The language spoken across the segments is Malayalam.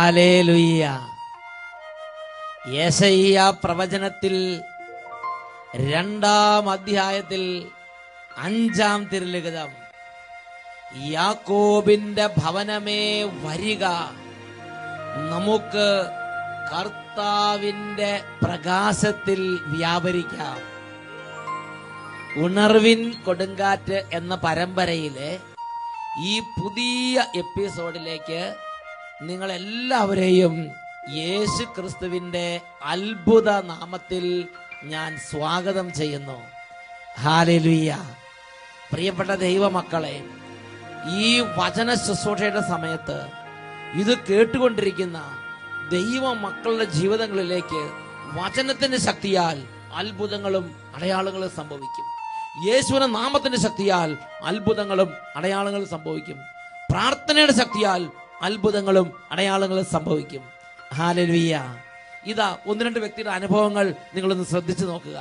ഹല്ലേലൂയ. യെശയ്യാ പ്രവചനത്തിൽ 2-ാം അധ്യായത്തിൽ 5-ാം തിരുലിഖിതം, യാക്കോബിന്റെ ഭവനമേ വരിക, നമുക്ക് കർത്താവിന്റെ പ്രകാശത്തിൽ വ്യാപരിക്കാം. ഉണർവിൻ കൊടുങ്കാറ്റ് എന്ന പരമ്പരയിലെ ഈ പുതിയ എപ്പിസോഡിലേക്ക് നിങ്ങളെല്ലാവരെയും യേശു ക്രിസ്തുവിന്റെ അത്ഭുത നാമത്തിൽ ഞാൻ സ്വാഗതം ചെയ്യുന്നു. ഹല്ലേലൂയ. പ്രിയപ്പെട്ട ദൈവമക്കളെ, ഈ വചന ശുശ്രൂഷയുടെ സമയത്ത് ഇത് കേട്ടുകൊണ്ടിരിക്കുന്ന ദൈവ മക്കളുടെ ജീവിതങ്ങളിലേക്ക് വചനത്തിന്റെ ശക്തിയാൽ അത്ഭുതങ്ങളും അടയാളങ്ങളും സംഭവിക്കും. യേശുവിന്റെ നാമത്തിന്റെ ശക്തിയാൽ അത്ഭുതങ്ങളും അടയാളങ്ങളും സംഭവിക്കും. പ്രാർത്ഥനയുടെ ശക്തിയാൽ അത്ഭുതങ്ങളും അടയാളങ്ങളും സംഭവിക്കും. ഹല്ലേലൂയ. ഇതാ 1-2 വ്യക്തിയുടെ അനുഭവങ്ങൾ നിങ്ങളൊന്ന് ശ്രദ്ധിച്ചു നോക്കുക.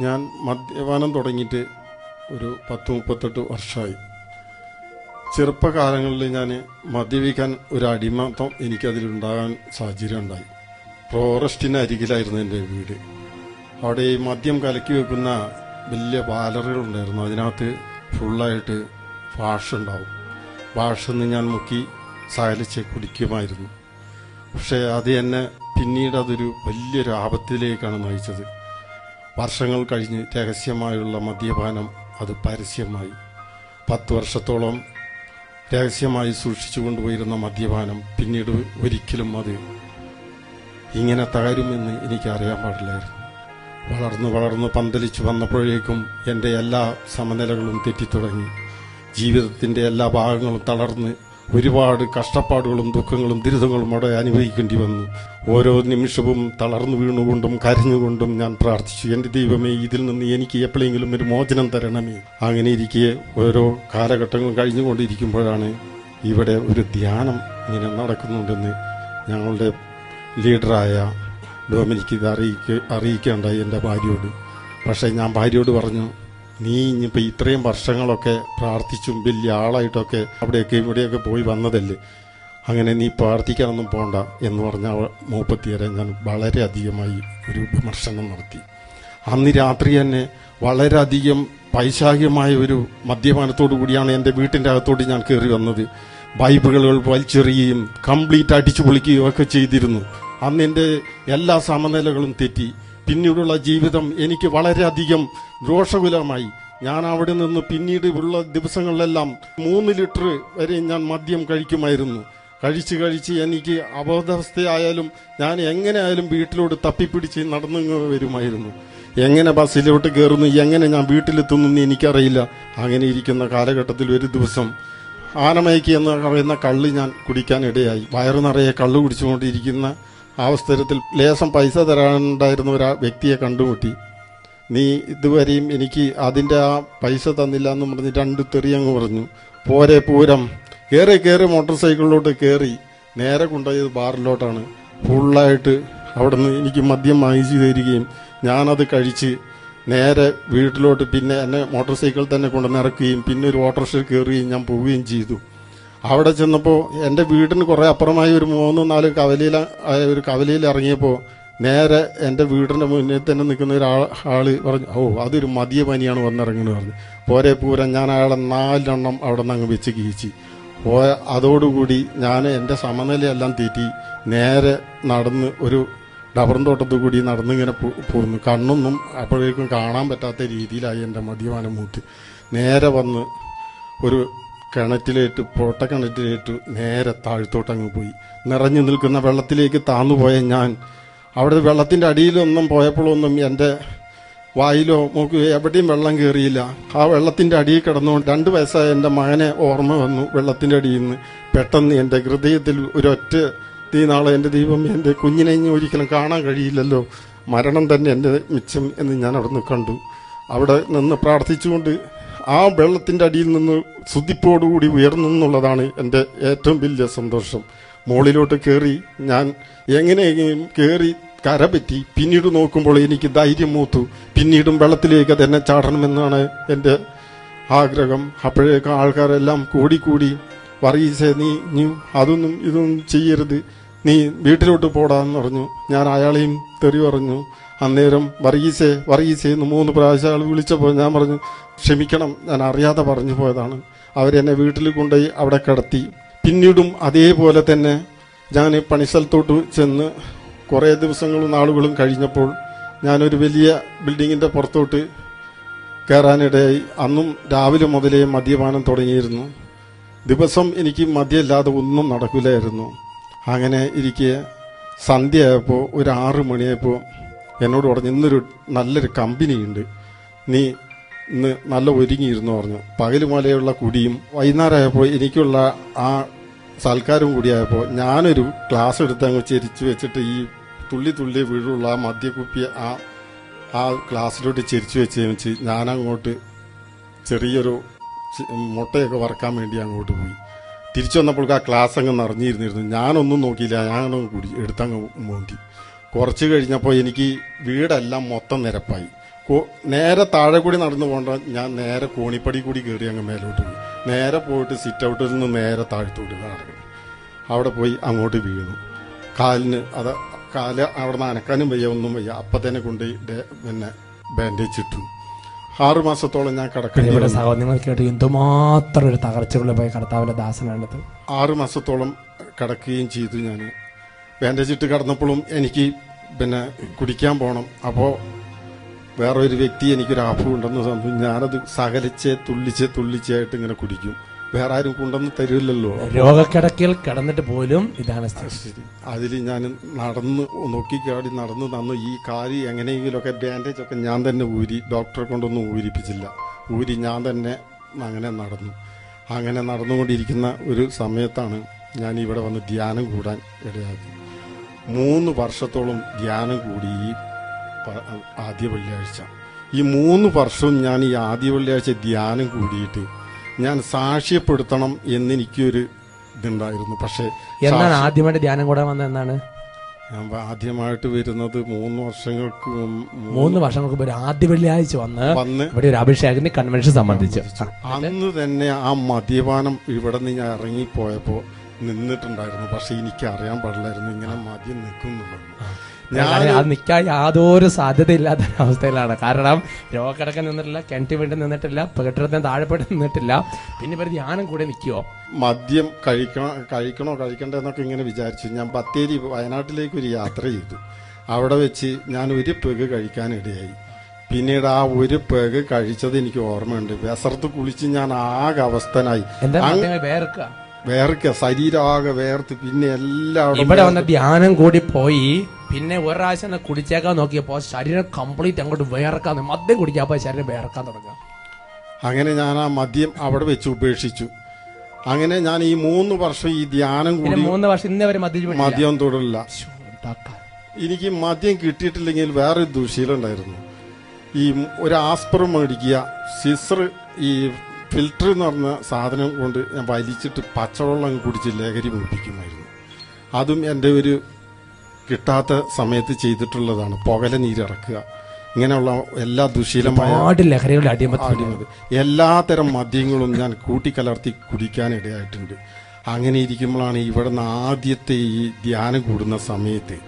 ഞാൻ മദ്യപാനം തുടങ്ങിയിട്ട് ഒരു 10-38 വർഷമായി. ചെറുപ്പകാലങ്ങളിൽ ഞാൻ മദ്യപിക്കാൻ ഒരു അടിമത്തം എനിക്കതിലുണ്ടാകാൻ സാഹചര്യം ഉണ്ടായി. ഫോറസ്റ്റിന് അരികിലായിരുന്നു എൻ്റെ വീട്. അവിടെ ഈ മദ്യം കലക്കി വെക്കുന്ന വലിയ ബാലറുകളുണ്ടായിരുന്നു. അതിനകത്ത് ഫുള്ളായിട്ട് വാഷ് ഉണ്ടാവും. വാഷെന്ന് ഞാൻ മുക്കി സകലിച്ച് കുടിക്കുമായിരുന്നു. പക്ഷേ അത് എന്നെ പിന്നീട് അതൊരു വലിയൊരു ആപത്തിലേക്കാണ് നയിച്ചത്. വർഷങ്ങൾ കഴിഞ്ഞ് രഹസ്യമായുള്ള മദ്യപാനം അത് പരസ്യമായി. 10 വർഷത്തോളം രഹസ്യമായി സൂക്ഷിച്ചു കൊണ്ടുപോയിരുന്ന മദ്യപാനം പിന്നീട് ഒരിക്കലും അത് ഇങ്ങനെ തകരുമെന്ന് എനിക്കറിയാൻ പാടില്ലായിരുന്നു. വളർന്നു പന്തലിച്ചു വന്നപ്പോഴേക്കും എൻ്റെ എല്ലാ സമനിലകളും തെറ്റിത്തുടങ്ങി. ജീവിതത്തിൻ്റെ എല്ലാ ഭാഗങ്ങളും തളർന്ന് ഒരുപാട് കഷ്ടപ്പാടുകളും ദുഃഖങ്ങളും ദുരിതങ്ങളും അവിടെ അനുഭവിക്കേണ്ടി വന്നു. ഓരോ നിമിഷവും തളർന്നു വീണുകൊണ്ടും കരഞ്ഞുകൊണ്ടും ഞാൻ പ്രാർത്ഥിച്ചു, എൻ്റെ ദൈവമേ, ഇതിൽ നിന്ന് എനിക്ക് എപ്പോഴെങ്കിലും ഒരു മോചനം തരണമേ. അങ്ങനെ ഇരിക്കെ ഓരോ കാലഘട്ടങ്ങളും കഴിഞ്ഞുകൊണ്ടിരിക്കുമ്പോഴാണ് ഇവിടെ ഒരു ധ്യാനം ഇങ്ങനെ നടക്കുന്നുണ്ടെന്ന് ഞങ്ങളുടെ ലീഡറായ ഡൊമിനിക്ക് ഇത് അറിയിക്കേണ്ടായി എൻ്റെ ഭാര്യയോട്. പക്ഷേ ഞാൻ ഭാര്യയോട് പറഞ്ഞു, നീ ഇനിയിപ്പോൾ ഇത്രയും വർഷങ്ങളൊക്കെ പ്രാർത്ഥിച്ചും വലിയ ആളായിട്ടൊക്കെ അവിടെയൊക്കെ ഇവിടെയൊക്കെ പോയി വന്നതല്ലേ, അങ്ങനെ നീ പ്രാർത്ഥിക്കാനൊന്നും പോണ്ട എന്ന് പറഞ്ഞ മൂപ്പത്തിയരെ ഞാൻ വളരെയധികമായി ഒരു വിമർശനം നടത്തി. അന്ന് രാത്രി തന്നെ വളരെയധികം പൈശാചികമായ ഒരു മദ്യപാനത്തോടു കൂടിയാണ് എൻ്റെ വീട്ടിൻ്റെ അകത്തോട്ട് ഞാൻ കയറി വന്നത്. ബൈബിളുകൾ വലിച്ചെറിയുകയും കംപ്ലീറ്റ് അടിച്ചു പൊളിക്കുകയും ഒക്കെ ചെയ്തിരുന്നു. അന്ന് എൻ്റെ എല്ലാ സമനിലകളും തെറ്റി. പിന്നീടുള്ള ജീവിതം എനിക്ക് വളരെയധികം ദോഷകുലമായി. ഞാൻ അവിടെ നിന്ന് പിന്നീട് ഉള്ള ദിവസങ്ങളിലെല്ലാം 3 ലിറ്റർ വരെ ഞാൻ മദ്യം കഴിക്കുമായിരുന്നു. കഴിച്ച് എനിക്ക് അബോധാവസ്ഥയായാലും ഞാൻ എങ്ങനെയായാലും വീട്ടിലോട്ട് തപ്പിപ്പിടിച്ച് നടന്നു വരുമായിരുന്നു. എങ്ങനെ ബസ്സിലോട്ട് കയറുന്നു, എങ്ങനെ ഞാൻ വീട്ടിലെത്തുന്നു എന്ന് എനിക്കറിയില്ല. അങ്ങനെ ഇരിക്കുന്ന കാലഘട്ടത്തിൽ ഒരു ദിവസം ആനമയക്കി എന്ന് പറയുന്ന കള്ള് ഞാൻ കുടിക്കാനിടയായി. വയറു നിറയെ കള്ള് കുടിച്ചുകൊണ്ടിരിക്കുന്ന അവസരത്തിൽ ലേശം പൈസ തരാനുണ്ടായിരുന്ന ഒരു വ്യക്തിയെ കണ്ടുമുട്ടി. നീ ഇതുവരെയും എനിക്ക് അതിൻ്റെ ആ പൈസ തന്നില്ല എന്ന് പറഞ്ഞ് 2 തെറിയങ്ങ് പറഞ്ഞു. പോരെ പൂരം കയറി മോട്ടോർ സൈക്കിളിലോട്ട് കയറി നേരെ കൊണ്ടുപോയത് ബാറിലോട്ടാണ്. ഫുള്ളായിട്ട് അവിടെ നിന്ന് എനിക്ക് മദ്യം വാങ്ങിച്ചു തരികയും ഞാനത് കഴിച്ച് നേരെ വീട്ടിലോട്ട് പിന്നെ എന്നെ മോട്ടോർ സൈക്കിൾ തന്നെ കൊണ്ടുവന്ന് ഇറക്കുകയും പിന്നെ ഒരു ഓട്ടോറിക്ഷയിൽ കയറുകയും ഞാൻ പോവുകയും ചെയ്തു. അവിടെ ചെന്നപ്പോൾ എൻ്റെ വീടിന് കുറേ അപ്പുറമായി ഒരു 3-4 കവലയിൽ ഇറങ്ങിയപ്പോൾ നേരെ എൻ്റെ വീടിൻ്റെ മുന്നിൽ തന്നെ നിൽക്കുന്ന ഒരാൾ പറഞ്ഞു, ഓ അതൊരു മദ്യപാനിയാണ് വന്നിറങ്ങുന്നത് പറഞ്ഞു. പോരെ പൂരം ഞാൻ അയാളെ 4 എണ്ണം അവിടെ നിന്ന് അങ്ങ് വെച്ച് കീച്ചി. അതോടുകൂടി ഞാൻ എൻ്റെ സമനിലയെല്ലാം തെറ്റി നേരെ നടന്ന് ഒരു ഡബറും തോട്ടത്തു കൂടി നടന്നിങ്ങനെ പോന്നു. കണ്ണൊന്നും അപ്പോഴേക്കും കാണാൻ പറ്റാത്ത രീതിയിലായി എൻ്റെ മദ്യപാനം മൂത്ത്. നേരെ വന്ന് ഒരു പൊട്ടക്കിണറ്റിലേറ്റു നേരെ താഴ്ത്തോട്ടങ്ങ് പോയി. നിറഞ്ഞു നിൽക്കുന്ന വെള്ളത്തിലേക്ക് താന്നുപോയ ഞാൻ അവിടെ വെള്ളത്തിൻ്റെ അടിയിലൊന്നും പോയപ്പോഴൊന്നും എൻ്റെ വായിലോ മൂക്കുകയോ എവിടെയും വെള്ളം കയറിയില്ല. ആ വെള്ളത്തിൻ്റെ അടിയിൽ കിടന്നുകൊണ്ട് 2 വയസ്സായ എൻ്റെ മകനെ ഓർമ്മ വന്നു. വെള്ളത്തിൻ്റെ അടിയിൽ നിന്ന് പെട്ടെന്ന് എൻ്റെ ഹൃദയത്തിൽ ഒരൊറ്റ നാളെ എൻ്റെ ദൈവം, എൻ്റെ കുഞ്ഞിനെ ഇനി ഒരിക്കലും കാണാൻ കഴിയില്ലല്ലോ, മരണം തന്നെ എൻ്റെ മിച്ചം എന്ന് ഞാൻ അവിടെ നിന്ന് കണ്ടു. അവിടെ നിന്ന് പ്രാർത്ഥിച്ചുകൊണ്ട് ആ വെള്ളത്തിൻ്റെ അടിയിൽ നിന്ന് ശുദ്ധിപ്പോടുകൂടി ഉയർന്നു എന്നുള്ളതാണ് എൻ്റെ ഏറ്റവും വലിയ സന്തോഷം. മുകളിലോട്ട് കയറി ഞാൻ എങ്ങനെയെങ്കിലും കയറി കരപറ്റി. പിന്നീട് നോക്കുമ്പോൾ എനിക്ക് ധൈര്യം മൂത്തു. പിന്നീടും വെള്ളത്തിലേക്ക് തന്നെ ചാടണമെന്നാണ് എൻ്റെ ആഗ്രഹം. അപ്പോഴേക്കും ആൾക്കാരെല്ലാം കൂടി വർഗീസേ നീ അതൊന്നും ഇതൊന്നും ചെയ്യരുത്, നീ വീട്ടിലോട്ട് പോടാന്ന് പറഞ്ഞു. ഞാൻ അയാളെയും തെറി പറഞ്ഞു. അന്നേരം വർഗീസേ എന്ന് 3 പ്രാവശ്യം അയാൾ വിളിച്ചപ്പോൾ ഞാൻ പറഞ്ഞു, ക്ഷമിക്കണം, ഞാൻ അറിയാതെ പറഞ്ഞു പോയതാണ്. അവരെന്നെ വീട്ടിൽ കൊണ്ടുപോയി അവിടെ കിടത്തി. പിന്നീടും അതേപോലെ തന്നെ ഞാൻ പണിസ്ഥലത്തോട്ട് ചെന്ന് കുറേ ദിവസങ്ങളും നാളുകളും കഴിഞ്ഞപ്പോൾ ഞാനൊരു വലിയ ബിൽഡിങ്ങിൻ്റെ പുറത്തോട്ട് കയറാനിടയായി. അന്നും രാവിലെ മുതലേ മദ്യപാനം തുടങ്ങിയിരുന്നു. ദിവസം എനിക്ക് മദ്യമില്ലാതെ ഒന്നും നടക്കില്ലായിരുന്നു. അങ്ങനെ ഇരിക്കെ സന്ധ്യയായപ്പോൾ ഒരു 6 മണിയായപ്പോൾ എന്നോട് പറഞ്ഞു, ഇന്നൊരു നല്ലൊരു കമ്പനിയുണ്ട്, നീ ഇന്ന് നല്ല ഒരുങ്ങിയിരുന്നു പറഞ്ഞു. പകല് മുതലെയുള്ള കുടിയും വൈകുന്നേരമായപ്പോൾ എനിക്കുള്ള ആ സൽക്കാരവും കൂടിയായപ്പോൾ ഞാനൊരു ഗ്ലാസ് എടുത്ത് അങ്ങ് ചെരിച്ചു വെച്ചിട്ട് ഈ തുള്ളി വീഴുള്ള ആ മദ്യക്കുപ്പി ആ ഗ്ലാസ്സിലോട്ട് ചെരിച്ചു വെച്ച് ഞാനങ്ങോട്ട് ചെറിയൊരു മുട്ടയൊക്കെ വറക്കാൻ വേണ്ടി അങ്ങോട്ട് പോയി. തിരിച്ചു വന്നപ്പോൾ ആ ഗ്ലാസ് അങ്ങ് നിറഞ്ഞിരുന്നിരുന്നു. ഞാനൊന്നും നോക്കിയില്ല, ഞാനങ്ങ് എടുത്തങ്ങ് മോന്തി. കുറച്ച് കഴിഞ്ഞപ്പോൾ എനിക്ക് വീടെല്ലാം മൊത്തം നിരപ്പായി. നേരെ താഴെ കൂടി നടന്നു പോകണ്ട, ഞാൻ നേരെ കോണിപ്പടി കൂടി കയറി അങ്ങ് മേലോട്ട് പോയി. നേരെ പോയിട്ട് സിറ്റ് ഔട്ടിൽ നിന്ന് നേരെ താഴ്ത്തോട്ട് നടക്കണം. അവിടെ പോയി അങ്ങോട്ട് വീണു. കാലിന് കാല് അവിടെ നിന്ന് അനക്കാനും വയ്യ, ഒന്നും വയ്യ. അപ്പം തന്നെ കൊണ്ട് പിന്നെ ബാൻഡേജ് ഇട്ടു. 6 മാസത്തോളം ഞാൻ കിടക്കേണ്ടി എന്തുമാത്രം ഒരു തകർച്ചകളിൽ പോയി കർത്താവിന്റെ ദാസനാണത്. 6 മാസത്തോളം കിടക്കുകയും ചെയ്തു. ഞാൻ ബാൻഡേജ് ഇട്ട് കിടന്നപ്പോഴും എനിക്ക് പിന്നെ കുടിക്കാൻ പോകണം. അപ്പോൾ വേറൊരു വ്യക്തി എനിക്കൊരു ആപ്പ് ഉണ്ടെന്ന് തന്നു. ഞാനത് സകലിച്ച് തുള്ളിച്ചായിട്ട് ഇങ്ങനെ കുടിക്കും. വേറെ ആരും കൊണ്ടുവന്ന് തരില്ലല്ലോ. രോഗക്കിടക്കയിൽ കിടന്നിട്ട് പോലും ഇതാണ് സ്ഥിതി. അതിൽ ഞാൻ നോക്കിക്കാടി നടന്നു ഈ കാല് എങ്ങനെയെങ്കിലുമൊക്കെ ബാൻഡേജൊക്കെ ഞാൻ തന്നെ ഊരി, ഡോക്ടറെ കൊണ്ടൊന്നും ഊരിപ്പിച്ചില്ല, ഊരി ഞാൻ തന്നെ അങ്ങനെ നടന്നു. അങ്ങനെ നടന്നുകൊണ്ടിരിക്കുന്ന ഒരു സമയത്താണ് ഞാൻ ഇവിടെ വന്ന് ധ്യാനം കൂടാൻ ഇടയാക്കി. 3 വർഷത്തോളം ധ്യാനം കൂടി ഈ ആദ്യ വെള്ളിയാഴ്ച. ഈ 3 വർഷവും ഞാൻ ഈ ആദ്യ വെള്ളിയാഴ്ച ധ്യാനം കൂടിയിട്ട് ഞാൻ സാക്ഷ്യപ്പെടുത്തണം എന്നെനിക്കൊരു ഇതുണ്ടായിരുന്നു. പക്ഷെ എന്നാണ് ആദ്യമായിട്ട് ധ്യാനം കൂടാൻ വന്നത്? എന്നാണ് ഞാൻ ആദ്യമായിട്ട് വരുന്നത്? 3 വർഷങ്ങൾക്ക് 3 വർഷങ്ങൾക്ക് മുമ്പ് ആദ്യ വെള്ളിയാഴ്ച വന്ന് ഇവിടെ ഒരു അഭിഷേകത്തിന്റെ കൺവെൻഷൻ സംബന്ധിച്ച് അന്ന് തന്നെ ആ മദ്യപാനം ഇവിടെ നിന്ന് ഞാൻ ഇറങ്ങിപ്പോയപ്പോ നിന്നിട്ടുണ്ടായിരുന്നു. പക്ഷെ എനിക്ക് അറിയാൻ പാടില്ലായിരുന്നു ഇങ്ങനെ മദ്യം നിൽക്കുന്നുള്ളത്. അത് നിൽക്കാൻ യാതൊരു സാധ്യതയില്ലാത്ത അവസ്ഥയിലാണ്. കാരണം രോഗക്കിടക്കാൻ നിന്നിട്ടില്ല, കിണറ്റി വേണ്ടി നിന്നിട്ടില്ല, കെട്ടിടത്തിന് താഴെപ്പെട്ട് നിന്നിട്ടില്ല. പിന്നെ ഇവർ ധ്യാനം കൂടെ നിൽക്കുവോ? മദ്യം കഴിക്കണ്ടോ എന്നൊക്കെ ഇങ്ങനെ വിചാരിച്ചു. ഞാൻ ബത്തേരി വയനാട്ടിലേക്ക് ഒരു യാത്ര ചെയ്തു. അവിടെ വെച്ച് ഞാൻ ഒരു പെഗ് കഴിക്കാനിടയായി. പിന്നീട് ആ ഒരു പെഗ് കഴിച്ചത് എനിക്ക് ഓർമ്മയുണ്ട്. വിസർത്ത് കുളിച്ച് ഞാൻ ആകെ അവസ്ഥനായി. വേർക്ക, ശരീരമാകെ വേർത്ത്. പിന്നെ എല്ലാവരും ഇവിടെ വന്ന ധ്യാനം കൂടി പോയി. പിന്നെ ഒരാഴ്ച കുടിച്ചേക്കാൻ നോക്കിയപ്പോ ശരീരം കംപ്ലീറ്റ് അങ്ങോട്ട് വേർക്കാൻ, മദ്യം കുടിക്കാപ്പോ ശരീരം വേർക്കാൻ തുടങ്ങുക. അങ്ങനെ ഞാൻ ആ മദ്യം അവിടെ വെച്ച് ഉപേക്ഷിച്ചു. അങ്ങനെ ഞാൻ ഈ 3 വർഷം ഈ ധ്യാനം കൂടി 3 വർഷം ഇന്നേ വരെ മദ്യം തൊടില്ല. എനിക്ക് മദ്യം കിട്ടിയിട്ടില്ലെങ്കിൽ വേറൊരു ദുശീലം ഉണ്ടായിരുന്നു. ഈ ഒരു ആസ്പറും മേടിക്കുക, സിസർ ഈ ഫിൽറ്റർ എന്ന് പറഞ്ഞ സാധനം കൊണ്ട് ഞാൻ വലിച്ചിട്ട് പച്ചവെള്ളം കുടിച്ച് ലഹരി മുടിപ്പിക്കുമായിരുന്നു. അതും എൻ്റെ ഒരു കിട്ടാത്ത സമയത്ത് ചെയ്തിട്ടുള്ളതാണ്. പുകല നീരിറക്കുക, ഇങ്ങനെയുള്ള എല്ലാ ദുശീലമായ എല്ലാത്തരം മദ്യങ്ങളും ഞാൻ കൂട്ടിക്കലർത്തി കുടിക്കാനിടയായിട്ടുണ്ട്. അങ്ങനെ ഇരിക്കുമ്പോഴാണ് ഇവിടെ നിന്ന് ആദ്യത്തെ ഈ ധ്യാനം കൂടുന്ന സമയത്ത്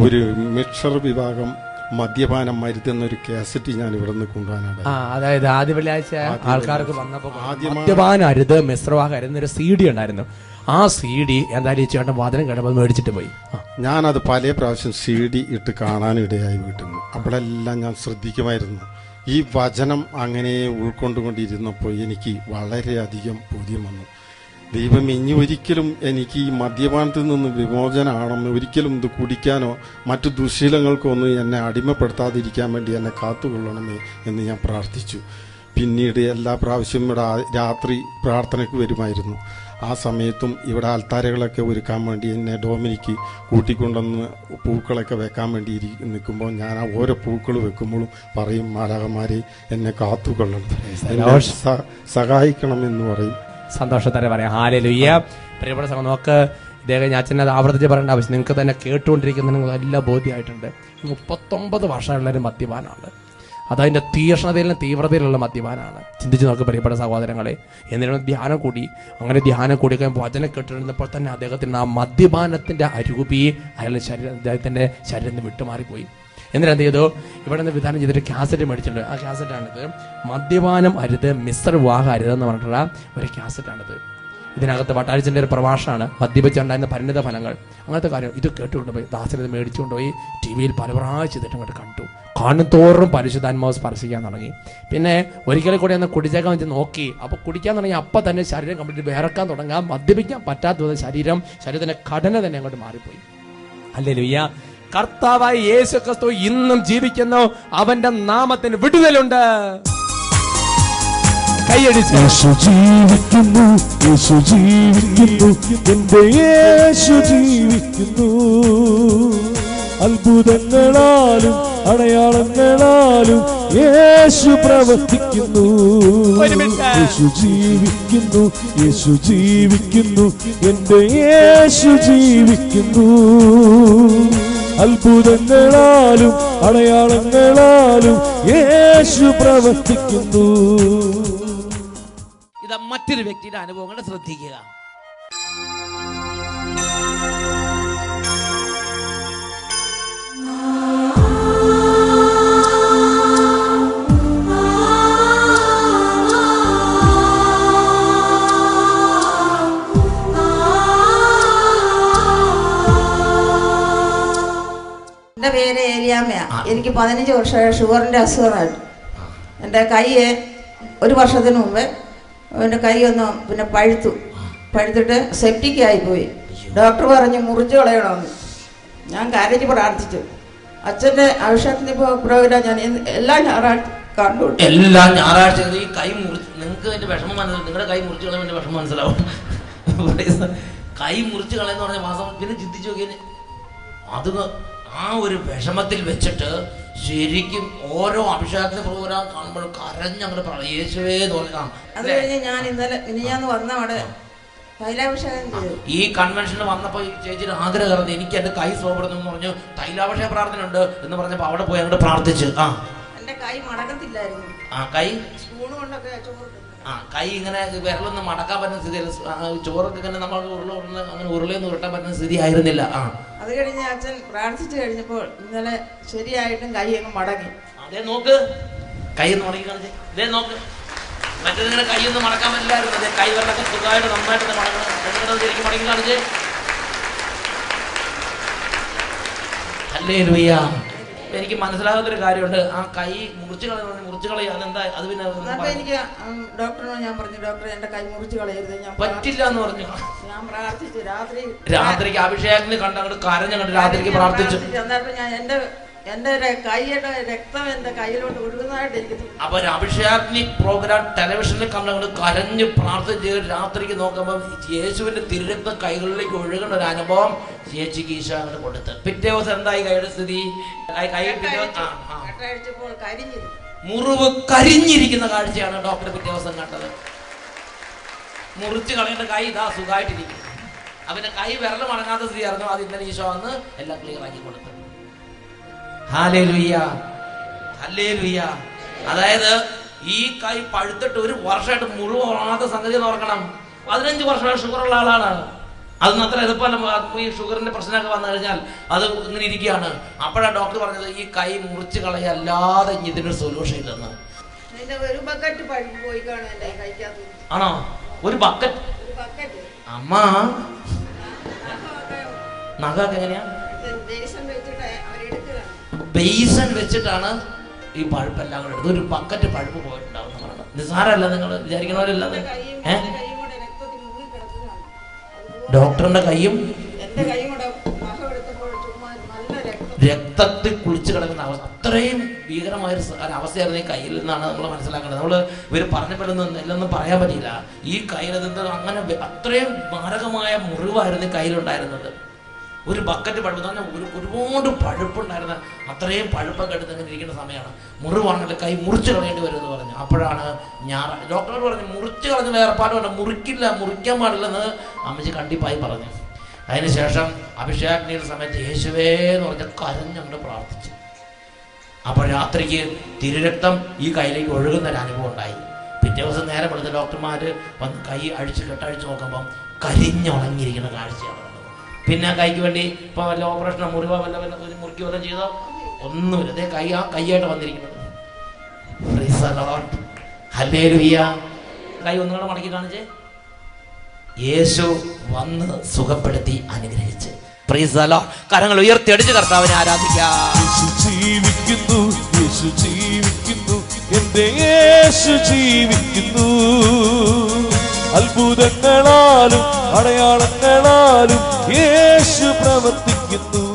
ഒരു മിക്സർ വിഭാഗം മദ്യപാനം മരുന്നെന്നൊരു കാസറ്റ് ഞാൻ ഇവിടെ നിന്ന് കൊണ്ടുപോകാനാണ്. അതായത് ആദ്യ വെള്ളിയാഴ്ച ആൾക്കാർക്ക് വന്നപ്പോൾ മദ്യപാനം അരുത്, മിശ്രവാഹം അരുന്നൊരു CD ഉണ്ടായിരുന്നു. ആ CD എന്തായാലും ഈ ചേട്ടൻ വാദനം കേട്ടപ്പോൾ മേടിച്ചിട്ട് പോയി. ഞാനത് പല പ്രാവശ്യം CD ഇട്ട് കാണാനിടയായി വീട്ടിൽ നിന്ന്. അപ്പോഴെല്ലാം ഞാൻ ശ്രദ്ധിക്കുമായിരുന്നു. ഈ വചനം അങ്ങനെ ഉൾക്കൊണ്ടുകൊണ്ടിരുന്നപ്പോൾ എനിക്ക് വളരെയധികം ബോധ്യം വന്നു. ദൈവം ഇനി ഒരിക്കലും എനിക്ക് ഈ മദ്യപാനത്തിൽ നിന്ന് വിമോചനമാണെന്ന്, ഒരിക്കലും ഇത് കുടിക്കാനോ മറ്റു ദുശീലങ്ങൾക്കോ ഒന്നും എന്നെ അടിമപ്പെടുത്താതിരിക്കാൻ വേണ്ടി എന്നെ കാത്തുകൊള്ളണമേ എന്ന് ഞാൻ പ്രാർത്ഥിച്ചു. പിന്നീട് എല്ലാ പ്രാവശ്യവും ഇവിടെ രാത്രി പ്രാർത്ഥനയ്ക്ക് വരുമായിരുന്നു. ആ സമയത്തും ഇവിടെ ആൾത്താരകളൊക്കെ ഒരുക്കാൻ വേണ്ടി എന്നെ ഡോമിനിക്ക് കൂട്ടിക്കൊണ്ടുവന്ന് പൂക്കളൊക്കെ വെക്കാൻ വേണ്ടി നിൽക്കുമ്പോൾ ഞാൻ ആ ഓരോ പൂക്കൾ വെക്കുമ്പോഴും പറയും, മാലാഖമാരെ എന്നെ കാത്തുകൊള്ളണം, എന്നെ സഹായിക്കണമെന്ന് പറയും. സന്തോഷത്തോടെ പറയാം. ഹല്ലേലൂയ. പ്രിയപ്പെട്ട സഹോദരൻ, നമുക്ക് ഇദ്ദേഹം അച്ഛനെ അത് ആവർത്തിച്ച് പറയേണ്ട ആവശ്യം, നിങ്ങൾക്ക് തന്നെ കേട്ടുകൊണ്ടിരിക്കുന്ന നിങ്ങൾ എല്ലാം ബോധ്യമായിട്ടുണ്ട്. 39 വർഷമുള്ളൊരു മദ്യപാനാണ്. അതതിൻ്റെ തീക്ഷ്ണതയിലും തീവ്രതയിലുള്ള മദ്യപാനാണ്. ചിന്തിച്ച് നോക്ക് പ്രിയപ്പെട്ട സഹോദരങ്ങളെ. എന്നിട്ട് ധ്യാനം കൂടി. അങ്ങനെ ധ്യാനം കൂടിക്കാൻ വചനം കേട്ടിരുന്നപ്പോൾ തന്നെ അദ്ദേഹത്തിന് ആ മദ്യപാനത്തിൻ്റെ അരൂപി അദ്ദേഹത്തിൻ്റെ ശരീരത്തിൽ നിന്ന് വിട്ടുമാറിപ്പോയി. എന്നിട്ട് എന്ത് ചെയ്തു? ഇവിടെ നിന്ന് വിധാനം ചെയ്തിട്ട് കാസറ്റ് മേടിച്ചിട്ടുണ്ട്. ആ കാസറ്റാണിത്. മദ്യപാനം അരുത്, മിശ്ര വിവാഹം അരുതെന്ന് പറഞ്ഞിട്ടുള്ള ഒരു കാസറ്റാണിത്. ഇതിനകത്ത് വട്ടാഴ്ചൻ്റെ ഒരു പ്രഭാഷണമാണ്, മദ്യപിച്ചുണ്ടായിരുന്ന പരിണിത ഫലങ്ങൾ, അങ്ങനത്തെ കാര്യം. ഇത് കേട്ടുകൊണ്ടുപോയി ദാസൻ ഇത് മേടിച്ചുകൊണ്ടുപോയി ടി വിയിൽ പല പ്രാവശ്യം ചെയ്തിട്ട് അങ്ങോട്ട് കണ്ടു. കാണുന്തോറും പരിശുദ്ധാത്മാവ് സ്പർശിക്കാൻ തുടങ്ങി. പിന്നെ ഒരിക്കലും കൂടി ഒന്ന് കുടിച്ചേക്കാൻ വെച്ച് നോക്കി. അപ്പോൾ കുടിക്കാൻ തുടങ്ങി. അപ്പം തന്നെ ശരീരം കംപ്ലീറ്റ് വിറക്കാൻ തുടങ്ങാം. മദ്യപിക്കാൻ പറ്റാത്തത് ശരീരത്തിൻ്റെ ഘടന തന്നെ അങ്ങോട്ട് മാറിപ്പോയി. ഹല്ലേലൂയ. കർത്താവായ യേശു ക്രിസ്തു ഇന്നും ജീവിക്കുന്നു. അവന്റെ നാമത്തിന് വിടുതലുണ്ട്. യേശു ജീവിക്കുന്നു, യേശു ജീവിക്കുന്നു, എന്റെ യേശു ജീവിക്കുന്നു. അത്ഭുതങ്ങളാലും അടയാളങ്ങളാലും യേശു പ്രവർത്തിക്കുന്നു. യേശു ജീവിക്കുന്നു, യേശു ജീവിക്കുന്നു, എന്റെ യേശു ജീവിക്കുന്നു. അത്ഭുതങ്ങളാലും അടയാളങ്ങളാലും യേശു പ്രവർത്തിക്കുന്നു. ഇതാ മറ്റൊരു വ്യക്തിയുടെ അനുഭവങ്ങൾ ശ്രദ്ധിക്കുക. എൻ്റെ പേര് ഏലിയാമ്മയാ. എനിക്ക് 15 വർഷമായി ഷുഗറിൻ്റെ അസുഖമായിട്ട്. എൻ്റെ കൈ ഒരു വർഷത്തിന് മുമ്പ് എൻ്റെ കൈ ഒന്ന് പിന്നെ പഴുത്തിട്ട് സെപ്റ്റിക് ആയിപ്പോയി. ഡോക്ടർ പറഞ്ഞ് മുറിച്ച് കളയണമെന്ന്. ഞാൻ കരഞ്ഞ് പ്രാർത്ഥിച്ചു. അച്ഛൻ്റെ അഭിഷേകത്തിന് പ്രോഗ്രാം ഞാൻ എല്ലാ ഞായറാഴ്ച കണ്ടു. എല്ലാ ഞായറാഴ്ച ഈ കൈ മുറിച്ച്, നിങ്ങൾക്ക് അതിന്റെ വിഷമം മനസ്സിലാവും. നിങ്ങളുടെ കൈ മുറിച്ച് കളയുമ്പോൾ വിഷമം മനസ്സിലാവും. കൈ മുറിച്ച് കളയെന്ന് പറഞ്ഞ മാസം പിന്നെ ചിന്തിച്ചു നോക്കിയാൽ അത് ആ ഒരു വിഷമത്തിൽ വെച്ചിട്ട് ശരിക്കും ഓരോ അഭിഷേകത്തിന്റെ പ്രോഗ്രാം കാണുമ്പോൾ കരഞ്ഞങ്ങോട്ട് പറയും, യേശുവേ തോന്നാം. അത് കഴിഞ്ഞ് ഞാൻ ഇന്നലെ മിനിഞ്ഞാന്ന് വന്ന അവിടെ തൈലാഭിഷേകം ചെയ്തു. ഈ കൺവെൻഷന് വന്നപ്പോൾ ഈ ചേച്ചിയുടെ ആഗ്രഹം, എനിക്ക് എന്റെ കൈ സോപ്പെടുന്നു പറഞ്ഞു. തൈലാഭിഷേക പ്രാർത്ഥന ഉണ്ട് എന്ന് പറഞ്ഞപ്പോ അവിടെ പോയി അങ്ങോട്ട് പ്രാർത്ഥിച്ചു. എന്റെ കൈ മടക്കത്തില്ലായിരുന്നു. കൈ സ്പൂണ് കൊണ്ടൊക്കെ ചോറ് കൈ ഇങ്ങനെ വിരലൊന്നും മടക്കാൻ പറ്റുന്ന സ്ഥിതിയിൽ, ചോറൊക്കെ ഇങ്ങനെ നമ്മൾ അങ്ങനെ ഉരുളയൊന്നും ഉരുട്ടാൻ പറ്റുന്ന സ്ഥിതി ആയിരുന്നില്ല. അത് കഴിഞ്ഞ് അച്ഛൻ പ്രാർത്ഥിച്ചു കഴിഞ്ഞപ്പോൾ ഇന്നലെ ശരിയായിട്ടും കൈ അങ്ങ് മടങ്ങി. അതേ നോക്ക്, കൈ ഒന്ന് മടക്കി കാണിച്ചേ. ഇതേ നോക്ക്, മറ്റേതിങ്ങനെ കൈയൊന്നും മടക്കാൻ പറ്റില്ലായിരുന്നു. അതെ കൈ വെള്ളമൊക്കെ സുഖമായിട്ട് നന്നായിട്ട് മടങ്ങണം. ശരിക്കും മടക്കി കാണിച്ചേ. ഹല്ലേലൂയ. എനിക്ക് മനസ്സിലാകാത്തൊരു കാര്യമുണ്ട്. ആ കൈ മുറിച്ച് കളയാ അതെന്താ? അത് പിന്നെ എനിക്ക് ഡോക്ടറിനോട് ഞാൻ പറഞ്ഞു, ഡോക്ടർ എന്റെ കൈ മുറിച്ച് കളയരുത്, ഞാൻ പറ്റില്ല എന്ന് പറഞ്ഞു. ഞാൻ പ്രാർത്ഥിച്ചു. രാത്രിക്ക് അഭിഷേകത്തിന് കണ്ടങ്ങോട്ട് കരഞ്ഞങ്ങോട്ട് രാത്രിക്ക് പ്രാർത്ഥിച്ചു. എന്നിട്ട് ഞാൻ എന്റെ കൈയുടെ രക്തം എന്റെ കയ്യിലോട്ട് ഒഴുകുന്നതായിട്ട് എനിക്ക് തോന്നി. അപ്പൊ അഭിഷേകാഗ്നിക് പ്രോഗ്രാം ടെലിവിഷനിൽ കണ്ടങ്ങോട്ട് കരഞ്ഞ് പ്രാർത്ഥിച്ച് രാത്രിക്ക് നോക്കുമ്പോൾ യേശുവിന്റെ തിരുരക്തം കൈകളിലേക്ക് ഒഴുകുന്ന ഒരു അനുഭവം ചേച്ചിക്ക് ഈശോ അങ്ങോട്ട് കൊടുത്ത്. പിറ്റേ ദിവസം എന്തായി കൈയുടെ സ്ഥിതി? മുറിവ് കരിഞ്ഞിരിക്കുന്ന കാഴ്ചയാണ് ഡോക്ടർ പിറ്റേ ദിവസം കണ്ടത്. മുറിച്ച് കളയേണ്ട കൈ ഇതാ സുഖമായിട്ടിരിക്കും. അവന്റെ കൈ വിരൽ മടങ്ങാത്ത സ്ഥിതി ആയിരുന്നു. അത് ഇന്നലെ ഈശോ വന്ന് എല്ലാം ക്ലിയർ ആക്കി കൊടുത്തു. Hallelujah, hallelujah. അതായത് ഈ കൈ പഴുത്തിട്ട് ഒരു വർഷമായിട്ട് മുറിവ് ഉണങ്ങാത്ത സംഗതി ഓർക്കണം. 15 വർഷമായിട്ട് ഷുഗറുള്ള ആളാണ്. അതൊന്നും അത്ര എളുപ്പമല്ല. ഈ ഷുഗറിന്റെ പ്രശ്നമൊക്കെ വന്നു കഴിഞ്ഞാൽ അത് ഇങ്ങനെ ഇരിക്കുകയാണ്. അപ്പോഴാണ് ഡോക്ടർ പറഞ്ഞത് ഈ കൈ മുറിച്ച് കളയല്ലാതെ ഇതിനൊരു സൊല്യൂഷൻ ഇല്ലെന്ന്. ആണോ? ഒരു ബക്കറ്റ്? അമ്മ നഖമൊക്കെ എങ്ങനെയാ? ബേസൺ വെച്ചിട്ടാണ് ഈ പഴുപ്പെല്ലാം കൂടെ എടുത്ത്. ഒരു ബക്കറ്റ് പഴുപ്പ് പോയിട്ടുണ്ടാവും എന്ന് പറഞ്ഞത് നിസ്സാരമല്ല. നിങ്ങൾ വിചാരിക്കണവരല്ല. ഡോക്ടറിന്റെ കൈയും രക്തത്തിൽ കുളിച്ച് കിടക്കുന്ന അവസ്ഥ, അത്രയും ഭീകരമായ ഒരു അവസ്ഥയായിരുന്നു ഈ കയ്യിൽ നിന്നാണ് നമ്മൾ മനസ്സിലാക്കേണ്ടത്. നമ്മൾ ഇവർ പറഞ്ഞപ്പോഴൊന്നും എല്ലൊന്നും പറയാൻ പറ്റിയില്ല. ഈ കയ്യിലെന്ത് അങ്ങനെ അത്രയും മാരകമായ മുറിവായിരുന്നു ഈ കയ്യിലുണ്ടായിരുന്നത്. ഒരു ബക്കറ്റ് പഴുപ്പ് തന്നെ ഒരുപാട് പഴുപ്പുണ്ടായിരുന്ന, അത്രയും പഴുപ്പൊക്കെ എടുത്ത് ഇങ്ങനെ ഇരിക്കുന്ന സമയമാണ്. മുറിവാണെങ്കിൽ കൈ മുറിച്ച് കളയേണ്ടി വരുമെന്ന് പറഞ്ഞു. അപ്പോഴാണ് ഡോക്ടർ പറഞ്ഞു മുറിച്ച് കളഞ്ഞ് വേർപാടുണ്ട്, മുറിക്കാൻ പാടില്ലെന്ന് അമ്മച്ചി കണ്ടിപ്പായി പറഞ്ഞു. അതിനുശേഷം അഭിഷേകാഗ്നിയുടെ സമയത്ത് യേശുവേ എന്ന് പറഞ്ഞ് കരഞ്ഞുകൊണ്ട് പ്രാർത്ഥിച്ചു. അപ്പോൾ രാത്രിക്ക് തിരുരക്തം ഈ കയ്യിലേക്ക് ഒഴുകുന്നൊരു അനുഭവം ഉണ്ടായി. പിറ്റേ ദിവസം നേരം വെളുത്ത ഡോക്ടർമാർ വന്ന് കൈ കെട്ടഴിച്ച് നോക്കുമ്പം കരിഞ്ഞുണങ്ങിയിരിക്കുന്ന കാഴ്ചയാണ്. പിന്നെ കൈക്ക് വേണ്ടി ഇപ്പോൾ വല്ല ഓപ്പറേഷനോ മുറിവോ വല്ല മുറുക്കി വല്ലതും ചെയ്തോ ഒന്നുമില്ല. അതേ കൈയായിട്ട് വന്നിരിക്കുന്നത്. ഹല്ലേലൂയ. കൈ ഒന്നുകൂടെ മടക്കി കാണിച്ചേ. യേശു വന്ന് സുഖപ്പെടുത്തി അനുഗ്രഹിച്ച്. Price the Lord. കരങ്ങൾ ഉയർത്തിയടിച്ച് കർത്താവിനെ ആരാധിക്കാം. യേശു ജീവിക്കുന്നു, യേശു ജീവിക്കുന്നു, എന്റെ യേശു ജീവിക്കുന്നു. അത്ഭുതങ്ങളാലും അടയാളങ്ങളാലും യേശു പ്രവർത്തിക്കുന്നു.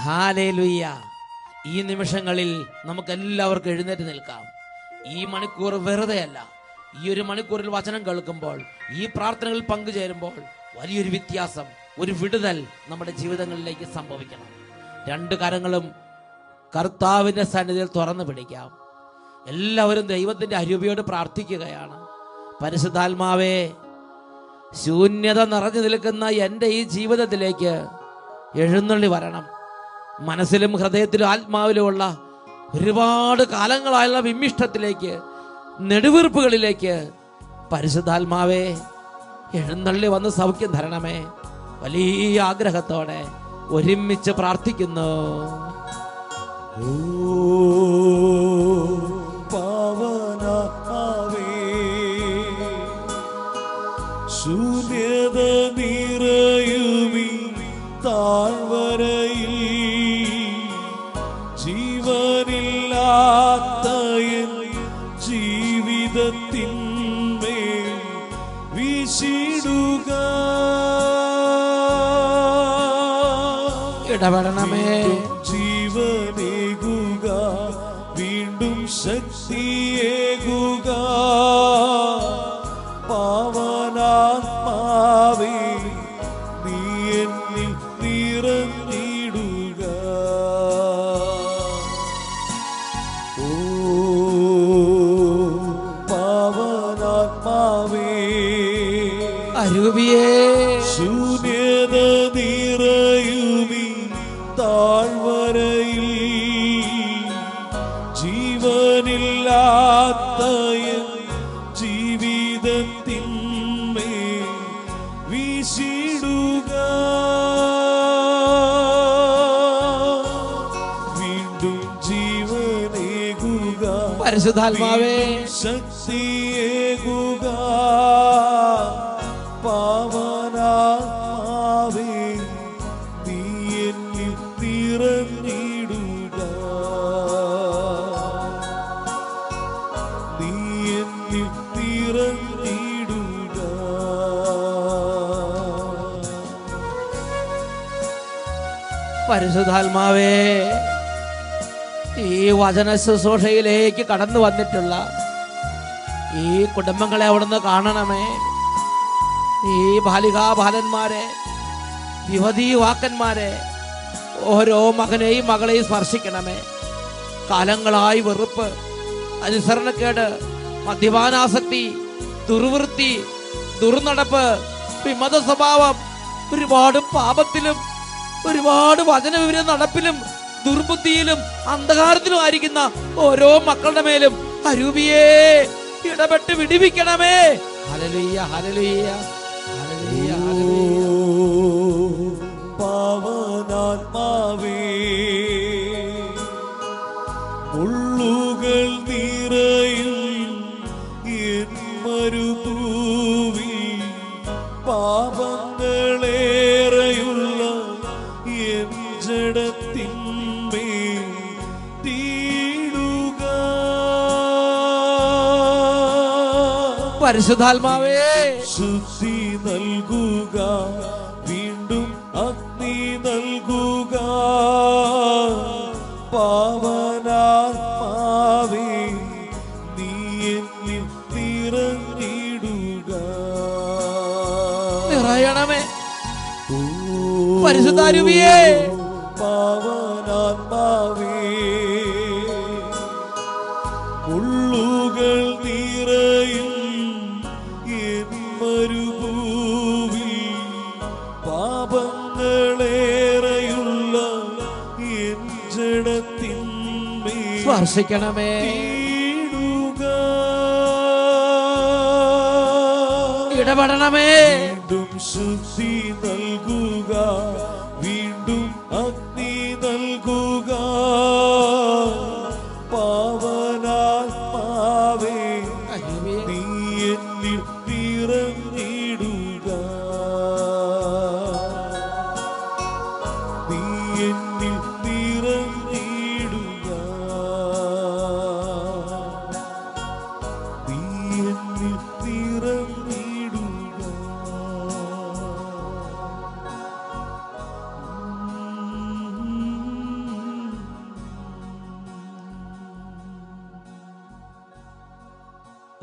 ഹല്ലേലൂയ. ഈ നിമിഷങ്ങളിൽ നമുക്ക് എല്ലാവർക്കും എഴുന്നേറ്റ് നിൽക്കാം. ഈ മണിക്കൂർ വെറുതെയല്ല. ഈ ഒരു മണിക്കൂറിൽ വചനം കേൾക്കുമ്പോൾ, ഈ പ്രാർത്ഥനകളിൽ പങ്കുചേരുമ്പോൾ വലിയൊരു വ്യത്യാസം, ഒരു വിടുതൽ നമ്മുടെ ജീവിതങ്ങളിലേക്ക് സംഭവിക്കണം. രണ്ട് കരങ്ങളും കർത്താവിന്റെ സന്നിധിയിൽ തുറന്നു പിടിക്കാം. എല്ലാവരും ദൈവത്തിന്റെ അരൂപിയോട് പ്രാർത്ഥിക്കുകയാണ്. പരിശുദ്ധാത്മാവേ, ശൂന്യത നിറഞ്ഞു നിൽക്കുന്ന എൻ്റെ ഈ ജീവിതത്തിലേക്ക് എഴുന്നള്ളി വരണം. മനസ്സിലും ഹൃദയത്തിലും ആത്മാവിലുമുള്ള ഒരുപാട് കാലങ്ങളായുള്ള വിമ്മിഷ്ടത്തിലേക്ക്, നെടുവീർപ്പുകളിലേക്ക് പരിശുദ്ധാത്മാവേ എഴുന്നള്ളി വന്ന് സൗഖ്യം തരണമേ. വലിയ ആഗ്രഹത്തോടെ ഒരുമിച്ച് പ്രാർത്ഥിക്കുന്നു. ഓ പാവനാത്മാവേ, ശൂന്യത നിറയുമീ താഴ്വരയിൽ ജീവനില്ലാത്ത ജീവിതത്തിന്മേൽ വീശിടുക. ഇടപെടണമേ. ജീവനേകുക, വീണ്ടും ശക്തിയേകുക. പാവനാത്മാവേ, നീ എന്നിൽ നിറഞ്ഞിടുക. ഓ പാവനാത്മാവേ, അരൂപിയേ, ശൂന്യത നിറയുമീ താഴ്വരയിൽ ജീവനില്ലാത്ത ജീവിതത്തിന്മേൽ വീശിടുക. വീണ്ടും ജീവനേകുക, പരിശുദ്ധാത്മാവേ, ശക്തിയേകുക. പാവനാത്മാവേ, നീ എന്നിൽ നിറഞ്ഞിടുക. നീ എന്നിൽ നിറഞ്ഞിടുക. പരിശുദ്ധാത്മാവേ, ഈ വചന ശുശ്രൂഷയിലേക്ക് കടന്നു വന്നിട്ടുള്ള ഈ കുടുംബങ്ങളെ അവിടുന്ന് കാണണമേ. ഈ ബാലികാബാലന്മാരെ, യുവതീ യുവാക്കന്മാരെ, ഓരോ മകനെയും മകളെയും സ്പർശിക്കണമേ. കാലങ്ങളായി വെറുപ്പ്, അനുസരണക്കേട്, മദ്യപാനാസക്തി, ദുർവൃത്തി, ദുർനടപ്പ്, വിമത സ്വഭാവം, ഒരുപാട് പാപത്തിലും ഒരുപാട് വചനവിരുദ്ധ നടപ്പിലും ദുർബുദ്ധിയിലും അന്ധകാരത്തിലും ആയിരിക്കുന്ന ഓരോ മക്കളുടെ മേലും അരൂപിയേ ഇടപെട്ട് വിടിവിക്കണമേ. Hallelujah, hallelujah, hallelujah, hallelujah. പാവനാത്മാവേ, മുള്ളുകൾ നിറയും എൻ മരുഭൂവിൽ, പാപങ്ങളേറെയുള്ള എൻ ജഡത്തിന്മേൽ തീടുക. പരിശുദ്ധാത്മാവേ, ശുദ്ധി നൽകുക, വീണ്ടും അഗ്നി നൽകുക. പരിശുദ്ധാരൂപിയേ, പാവനാത്മാവേ, മുള്ളുകൾ നിറയും എൻ മരുഭൂവിൽ, പാപങ്ങളേറെയുള്ള എൻ ജഡത്തിന്മേൽ സ്പർശിക്കണമേ, ഇടപെടണമേ. വീണ്ടും ശുദ്ധി നൽകുക, വീണ്ടും അഗ്നി നൽകുക. പാവനാത്മാവേ, നീ എന്നിൽ നിറഞ്ഞിടുക, നീ എന്നിൽ നിറഞ്ഞിടുക, നീ എന്നിൽ നിറഞ്ഞിടുക.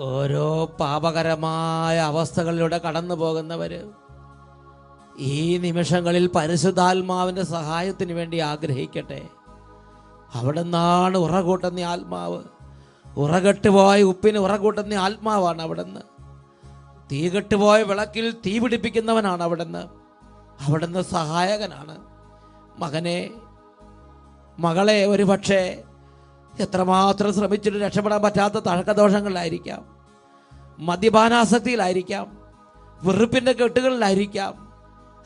ഓരോ പാപകരമായ അവസ്ഥകളിലൂടെ കടന്നു പോകുന്നവര് ഈ നിമിഷങ്ങളിൽ പരിശുദ്ധാത്മാവിന്റെ സഹായത്തിന് വേണ്ടി ആഗ്രഹിക്കട്ടെ. അവിടെ നിന്നാണ് ഉറകൂട്ടുന്ന ആത്മാവ്. ഉറകെട്ടുപോയ ഉപ്പിന് ഉറകൂട്ടുന്ന ആത്മാവാണ് അവിടുന്ന്. തീ കെട്ടുപോയ വിളക്കിൽ തീ പിടിപ്പിക്കുന്നവനാണ് അവിടുന്ന്. അവിടുന്ന് സഹായകനാണ്. മകനെ, മകളെ, ഒരു പക്ഷേ എത്രമാത്രം ശ്രമിച്ചിട്ട് രക്ഷപ്പെടാൻ പറ്റാത്ത തഴക്കദോഷങ്ങളിലായിരിക്കാം, മദ്യപാനാസക്തിയിലായിരിക്കാം, വെറുപ്പിൻ്റെ കെട്ടുകളിലായിരിക്കാം,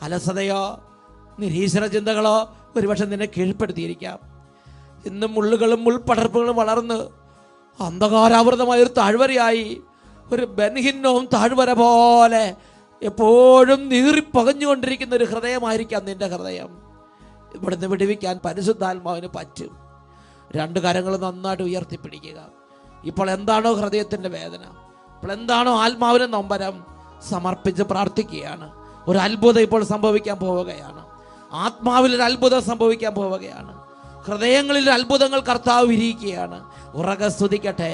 അലസതയോ നിരീശ്വര ചിന്തകളോ ഒരുപക്ഷെ നിന്നെ കീഴ്പ്പെടുത്തിയിരിക്കാം. ഇന്ന് മുള്ളുകളും മുൾപടർപ്പുകളും വളർന്ന് അന്ധകാരാവൃതമായൊരു താഴ്വരയായി, ഒരു ബൻഹിന്നവും താഴ്വര പോലെ എപ്പോഴും നീറിപ്പകഞ്ഞുകൊണ്ടിരിക്കുന്ന ഒരു ഹൃദയമായിരിക്കാം നിന്റെ ഹൃദയം. ഇവിടുന്ന് വിടുവിക്കാൻ പരിശുദ്ധാത്മാവിന് പറ്റും. രണ്ട് കരങ്ങൾ നന്നായിട്ട് ഉയർത്തിപ്പിടിക്കുക. ഇപ്പോൾ എന്താണോ ഹൃദയത്തിൻ്റെ വേദന, ഇപ്പോൾ എന്താണോ ആത്മാവിന് നൊമ്പരം, സമർപ്പിച്ച് പ്രാർത്ഥിക്കുകയാണ്. ഒരു അത്ഭുതം ഇപ്പോൾ സംഭവിക്കാൻ പോവുകയാണ്. ആത്മാവിൽ ഒരു അത്ഭുതം സംഭവിക്കാൻ പോവുകയാണ്. ഹൃദയങ്ങളിൽ അത്ഭുതങ്ങൾ കർത്താവ് വിരിയിക്കുകയാണ്. ഉറക്കെ സ്തുതിക്കട്ടെ.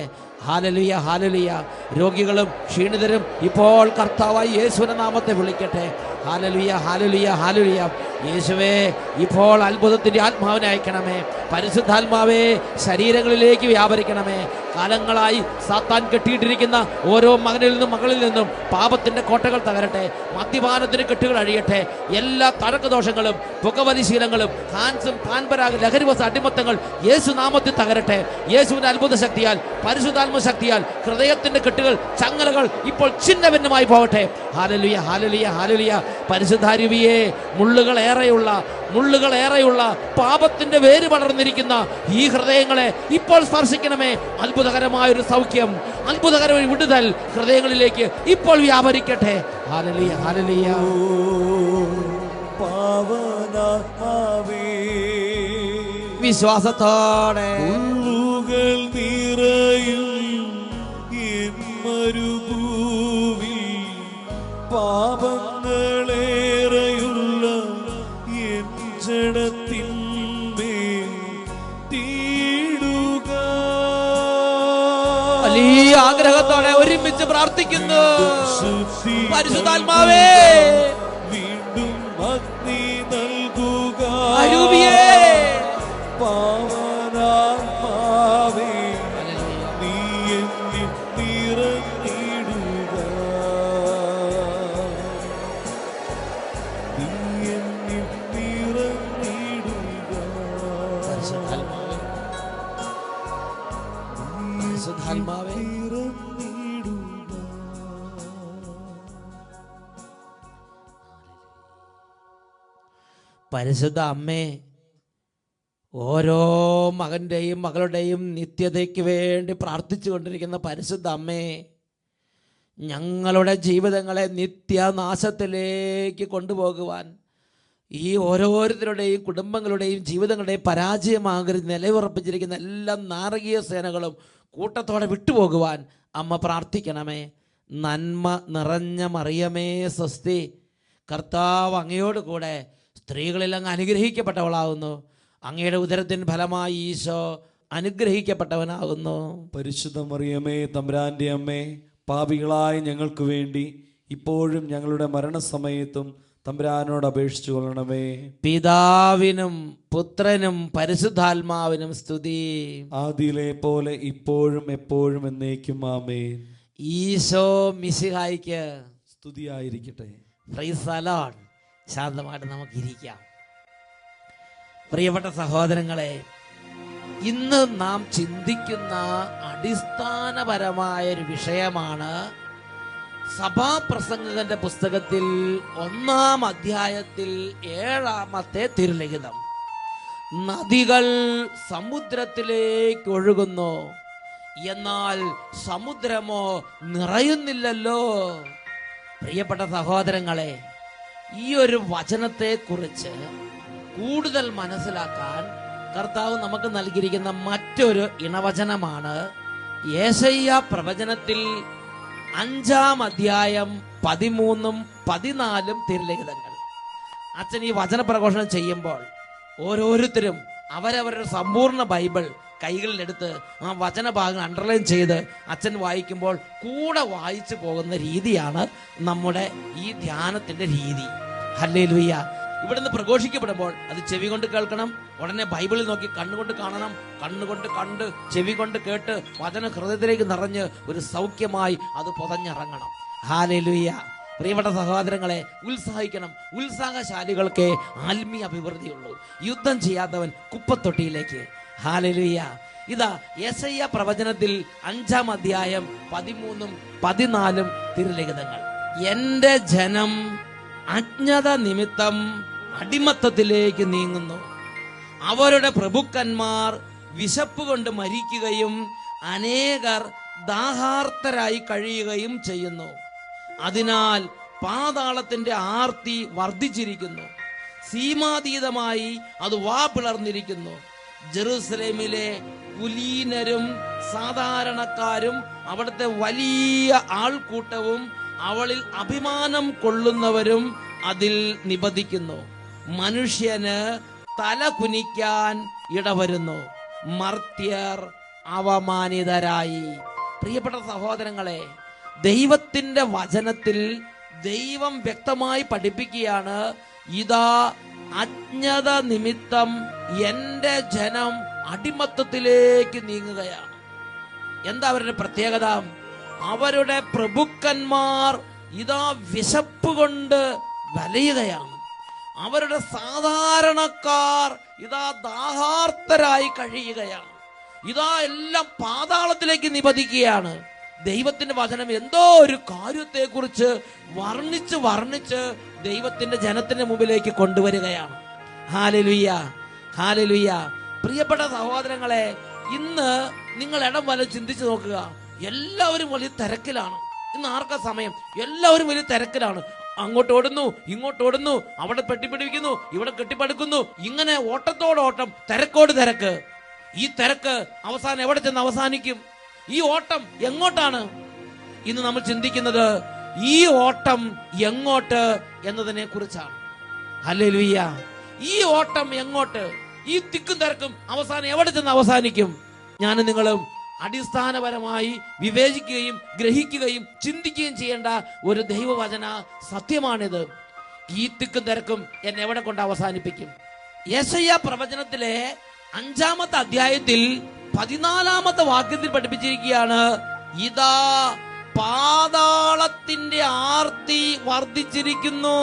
Hallelujah, hallelujah. രോഗികളും ക്ഷീണിതരും ഇപ്പോൾ കർത്താവായി യേശുവിന്റെ നാമത്തെ വിളിക്കട്ടെ. Hallelujah, hallelujah, hallelujah. യേശുവേ, ഇപ്പോൾ അത്ഭുതത്തിന്റെ ആത്മാവിനെ അയക്കണമേ. പരിശുദ്ധാത്മാവേ, ശരീരങ്ങളിലേക്ക് വ്യാപരിക്കണമേ. കാലങ്ങളായി സാത്താൻ കെട്ടിയിട്ടിരിക്കുന്ന ഓരോ മകനിൽ നിന്നും മകളിൽ നിന്നും പാപത്തിന്റെ കോട്ടകൾ തകരട്ടെ. മദ്യപാനത്തിന് കെട്ടുകൾ അഴിയട്ടെ. എല്ലാ തഴക്കദോഷങ്ങളും പുകവലിശീലങ്ങളും ഹാൻസും പാൻപരാഗ ലഹരിവസ അടിമത്തങ്ങൾ യേശു നാമത്തിൽ തകരട്ടെ. യേശുവിന്റെ അത്ഭുത ശക്തിയാൽ, പരിശുദ്ധാത്മ ശക്തിയാൽ ഹൃദയത്തിന്റെ കെട്ടുകൾ, ചങ്ങലകൾ ഇപ്പോൾ ഛിന്ന ഭിന്നമായി പോകട്ടെ. Hallelujah, hallelujah, hallelujah. പരിശുദ്ധാരൂപിയേ, മുള്ളുകളേറെയുള്ള പാപത്തിന്റെ വേര് വളർന്നിരിക്കുന്ന ഈ ഹൃദയങ്ങളെ ഇപ്പോൾ സ്പർശിക്കണമേ. അത്ഭുതകരമായൊരു സൗഖ്യം, അത്ഭുതകരമായ വിടുതൽ ഹൃദയങ്ങളിലേക്ക് ഇപ്പോൾ വ്യാപരിക്കട്ടെ. Hallelujah, hallelujah. പാവനാത്മാവേ, വിശ്വാസത്തോടെ മുള്ളുകൾ നിറയും എൻ മരുഭൂവിൽ, പാപങ്ങളേറെയുള്ള എൻ ജഡത്തിന്മേൽ തീടുക. വലിയ ആഗ്രഹത്തോടെ ഒരുമിച്ച് പ്രാർത്ഥിക്കുന്നു. പരിശുദ്ധാത്മാവേ, വീണ്ടും അഗ്നി നൽകുക. അരൂപിയേ, പാവനാത്മാവേ, നീ എന്നിൽ നിറഞ്ഞിടുക, നീ എന്നിൽ നിറഞ്ഞിടുക. പരിശുദ്ധാത്മാവേ, പരിശുദ്ധ അമ്മേ, ഓരോ മകൻ്റെയും മകളുടെയും നിത്യതയ്ക്ക് വേണ്ടി പ്രാർത്ഥിച്ചു കൊണ്ടിരിക്കുന്ന പരിശുദ്ധ അമ്മേ, ഞങ്ങളുടെ ജീവിതങ്ങളെ നിത്യനാശത്തിലേക്ക് കൊണ്ടുപോകുവാൻ, ഈ ഓരോരുത്തരുടെയും കുടുംബങ്ങളുടെയും ജീവിതങ്ങളുടെയും പരാജയമാകരുത് നിലയുറപ്പിച്ചിരിക്കുന്ന എല്ലാ നാരകീയ സേനകളും കൂട്ടത്തോടെ വിട്ടുപോകുവാൻ അമ്മ പ്രാർത്ഥിക്കണമേ. നന്മ നിറഞ്ഞ മറിയമേ സ്വസ്തി, കർത്താവ് അങ്ങയോട് കൂടെ സ്ത്രീകളിൽ അങ്ങ് അനുഗ്രഹിക്കപ്പെട്ടവളാകുന്നു. അങ്ങയുടെ ഉദരത്തിൻ ഫലമായി ഈശോ അനുഗ്രഹിക്കപ്പെട്ടവനാകുന്നു. പരിശുദ്ധ മറിയമേ, തമ്പുരാന്റെ അമ്മേ, പാപികളായ ഞങ്ങൾക്ക് വേണ്ടി ഇപ്പോഴും ഞങ്ങളുടെ മരണസമയത്തും തമ്പുരാനോട് അപേക്ഷിച്ചു കൊള്ളണമേ. പിതാവിനും പുത്രനും പരിശുദ്ധാത്മാവിനും സ്തുതി. ആദിയിലെ പോലെ ഇപ്പോഴും എപ്പോഴും എന്നേക്കും ആമേൻ. ഈശോ മിശിഹായിക്ക് സ്തുതിയായിരിക്കട്ടെ. Praise the lord. ശാന്തമായിട്ട് നമുക്ക് ഇരിക്കാം. പ്രിയപ്പെട്ട സഹോദരങ്ങളെ, ഇന്ന് നാം ചിന്തിക്കുന്ന അടിസ്ഥാനപരമായ ഒരു വിഷയമാണ് സഭാപ്രസംഗകന്റെ പുസ്തകത്തിൽ 1-ാം അധ്യായത്തിൽ 7-ാമത്തെ തിരുലിഖിതം. നദികൾ സമുദ്രത്തിലേക്ക് ഒഴുകുന്നു, എന്നാൽ സമുദ്രമോ നിറയുന്നില്ലല്ലോ. പ്രിയപ്പെട്ട സഹോദരങ്ങളെ, ഈ ഒരു വചനത്തെ കുറിച്ച് കൂടുതൽ മനസ്സിലാക്കാൻ കർത്താവ് നമുക്ക് നൽകിയിരിക്കുന്ന മറ്റൊരു ഇണവചനമാണ് യേശയ്യാ പ്രവചനത്തിൽ 5-ാം അധ്യായം 13-ഉം 14-ഉം തിരുലിഖിതങ്ങൾ. അച്ഛൻ ഈ വചന പ്രഘോഷണം ചെയ്യുമ്പോൾ ഓരോരുത്തരും അവരവരുടെ സമ്പൂർണ്ണ ബൈബിൾ കൈകളിലെടുത്ത് ആ വചനഭാഗം അണ്ടർലൈൻ ചെയ്ത് അച്ഛൻ വായിക്കുമ്പോൾ കൂടെ വായിച്ചു പോകുന്ന രീതിയാണ് നമ്മുടെ ഈ ധ്യാനത്തിന്റെ രീതി. ഹല്ലേലൂയ. ഇവിടുന്ന് പ്രഘോഷിക്കപ്പെടുമ്പോൾ അത് ചെവി കൊണ്ട് കേൾക്കണം, ഉടനെ ബൈബിളിൽ നോക്കി കണ്ണുകൊണ്ട് കാണണം, കണ്ണുകൊണ്ട് കണ്ട് ചെവി കൊണ്ട് കേട്ട് വചന ഹൃദയത്തിലേക്ക് നിറഞ്ഞ് ഒരു സൗഖ്യമായി അത് പൊതഞ്ഞിറങ്ങണം. ഹല്ലേലൂയ. പ്രിയപ്പെട്ട സഹോദരങ്ങളെ, ഉത്സാഹിക്കണം. ഉത്സാഹശാലികൾക്ക് ആത്മീയ അഭിവൃദ്ധിയുള്ളൂ. യുദ്ധം ചെയ്യാത്തവൻ കുപ്പത്തൊട്ടിയിലേക്ക്. ഹല്ലേലൂയ. ഇതാ യെശയ്യാ പ്രവചനത്തിൽ 5-ാം അധ്യായം 13-ഉം 14-ഉം തിരുലിഖിതങ്ങൾ. എന്റെ ജനം അജ്ഞത നിമിത്തം അടിമത്തത്തിലേക്ക് നീങ്ങുന്നു. അവരുടെ പ്രഭുക്കന്മാർ വിശപ്പ് കൊണ്ട് മരിക്കുകയും അനേകർ ദാഹാർത്തരായി കഴിയുകയും ചെയ്യുന്നു. അതിനാൽ പാതാളത്തിന്റെ ആർത്തി വർദ്ധിച്ചിരിക്കുന്നു, സീമാതീതമായി അത് വാ പിളർന്നിരിക്കുന്നു. ജെറുസലേമിലെ കുലീനരും സാധാരണക്കാരും അവിടുത്തെ വലിയ ആൾക്കൂട്ടവും അവളിൽ അഭിമാനം കൊള്ളുന്നവരും അതിൽ നിബദിക്കുന്നു. മനുഷ്യന് തല കുനിക്കാൻ ഇടവരുന്നു, മർത്യർ അവമാനിതരായി. പ്രിയപ്പെട്ട സഹോദരങ്ങളെ, ദൈവത്തിന്റെ വചനത്തിൽ ദൈവം വ്യക്തമായി പഠിപ്പിക്കുകയാണ്, ഇതാ അജ്ഞത നിമിത്തം എന്റെ ജനം അടിമത്തത്തിലേക്ക് നീങ്ങുകയാണ്. എന്താ അവരുടെ പ്രത്യേകത? അവരുടെ പ്രഭുക്കന്മാർ ഇതാ വിശപ്പ് കൊണ്ട് വലയുകയാണ്. അവരുടെ സാധാരണക്കാർ ഇതാ ദാഹാർത്തരായി കഴിയുകയാണ്. ഇതാ എല്ലാം പാതാളത്തിലേക്ക് നിബദിക്കുകയാണ്. ദൈവത്തിന്റെ വചനം എന്തോ ഒരു കാര്യത്തെ കുറിച്ച് വർണ്ണിച്ച് ദൈവത്തിന്റെ ജനത്തിന്റെ മുമ്പിലേക്ക് കൊണ്ടുവരികയാണ്. Hallelujah, hallelujah. പ്രിയപ്പെട്ട സഹോദരങ്ങളെ, ഇന്ന് നിങ്ങൾ ഇടം വലം ചിന്തിച്ചു നോക്കുക. എല്ലാവരും വലിയ തിരക്കിലാണ്. ഇന്ന് ആർക്കാ സമയം? എല്ലാവരും വലിയ തിരക്കിലാണ്. അങ്ങോട്ട് ഓടുന്നു, ഇങ്ങോട്ട് ഓടുന്നു, അവിടെ പെട്ടിപ്പിടിക്കുന്നു, ഇവിടെ കെട്ടിപ്പടുക്കുന്നു. ഇങ്ങനെ ഓട്ടത്തോടോട്ടം, തിരക്കോട് തിരക്ക്. ഈ തിരക്ക് അവസാനം എവിടെ ചെന്ന് അവസാനിക്കും? ഈ ഓട്ടം എങ്ങോട്ടാണ്? ഇന്ന് നമ്മൾ ചിന്തിക്കുന്നത് ഈ ഓട്ടം എങ്ങോട്ട് എന്നതിനെ കുറിച്ചാണ്. ഹല്ലേലൂയ. ഈ ഓട്ടം എങ്ങോട്ട്? ഈ തിക്കും തിരക്കും അവസാനം എവിടെ ചെന്ന് അവസാനിക്കും? ഞാനും നിങ്ങളും അടിസ്ഥാനപരമായി വിവേചിക്കുകയും ഗ്രഹിക്കുകയും ചിന്തിക്കുകയും ചെയ്യേണ്ട ഒരു ദൈവവചന സത്യമാണിത്. ഈ തിക്കും തിരക്കും എന്നെ എവിടെ കൊണ്ട് അവസാനിപ്പിക്കും? യെശയ്യാ പ്രവചനത്തിലെ 5-ാമത്തെ അധ്യായത്തിൽ 14-ാമത്തെ വാക്യത്തിൽ പഠിപ്പിച്ചിരിക്കുകയാണ്, ഇതാ പാതാളത്തിന്റെ ആർത്തി വർദ്ധിച്ചിരിക്കുന്നു,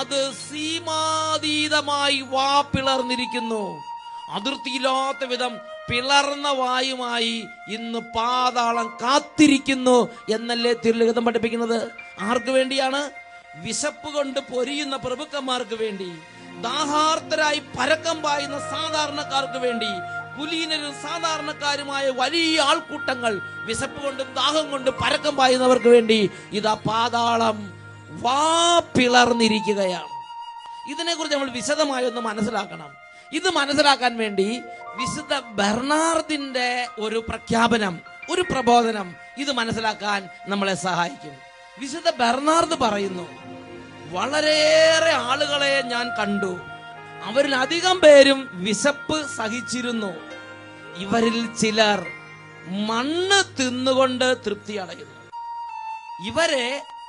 അത് സീമാതീതമായി വാ പിളർന്നിരിക്കുന്നു. അതിർത്തിയില്ലാത്ത വിധം പിളർന്ന വായുമായി ഇന്ന് പാതാളം കാത്തിരിക്കുന്നു എന്നല്ലേ തിരുലിഖിതം പഠിപ്പിക്കുന്നത്? ആർക്ക് വേണ്ടിയാണ്? വിശപ്പ് കൊണ്ട് പൊരിയുന്ന പ്രഭുക്കന്മാർക്ക് വേണ്ടി, ദാഹാർത്തരായി പരക്കം പായുന്ന സാധാരണക്കാർക്ക് വേണ്ടി, കുലീനരും സാധാരണക്കാരുമായ വലിയ ആൾക്കൂട്ടങ്ങൾ, വിശപ്പ് കൊണ്ടും ദാഹം കൊണ്ടും പരക്കം പായുന്നവർക്ക് വേണ്ടി ഇതാ പാതാളം വാ പിളർന്നിരിക്കുകയാണ്. ഇതിനെക്കുറിച്ച് നമ്മൾ വിശദമായി ഒന്ന് മനസ്സിലാക്കണം. ഇത് മനസ്സിലാക്കാൻ വേണ്ടി വിശുദ്ധ ബെർണാർദിന്റെ ഒരു പ്രഖ്യാപനം, ഒരു പ്രബോധനം ഇത് മനസ്സിലാക്കാൻ നമ്മളെ സഹായിക്കും. വിശുദ്ധ ബെർണാർദ് പറയുന്നു, വളരെയേറെ ആളുകളെ ഞാൻ കണ്ടു, അവരിൽ അധികം പേരും വിശപ്പ് സഹിച്ചിരുന്നു. ഇവരിൽ ചിലർ മണ്ണ് തിന്നുകൊണ്ട് തൃപ്തി അടയുന്നു. ഇവരെ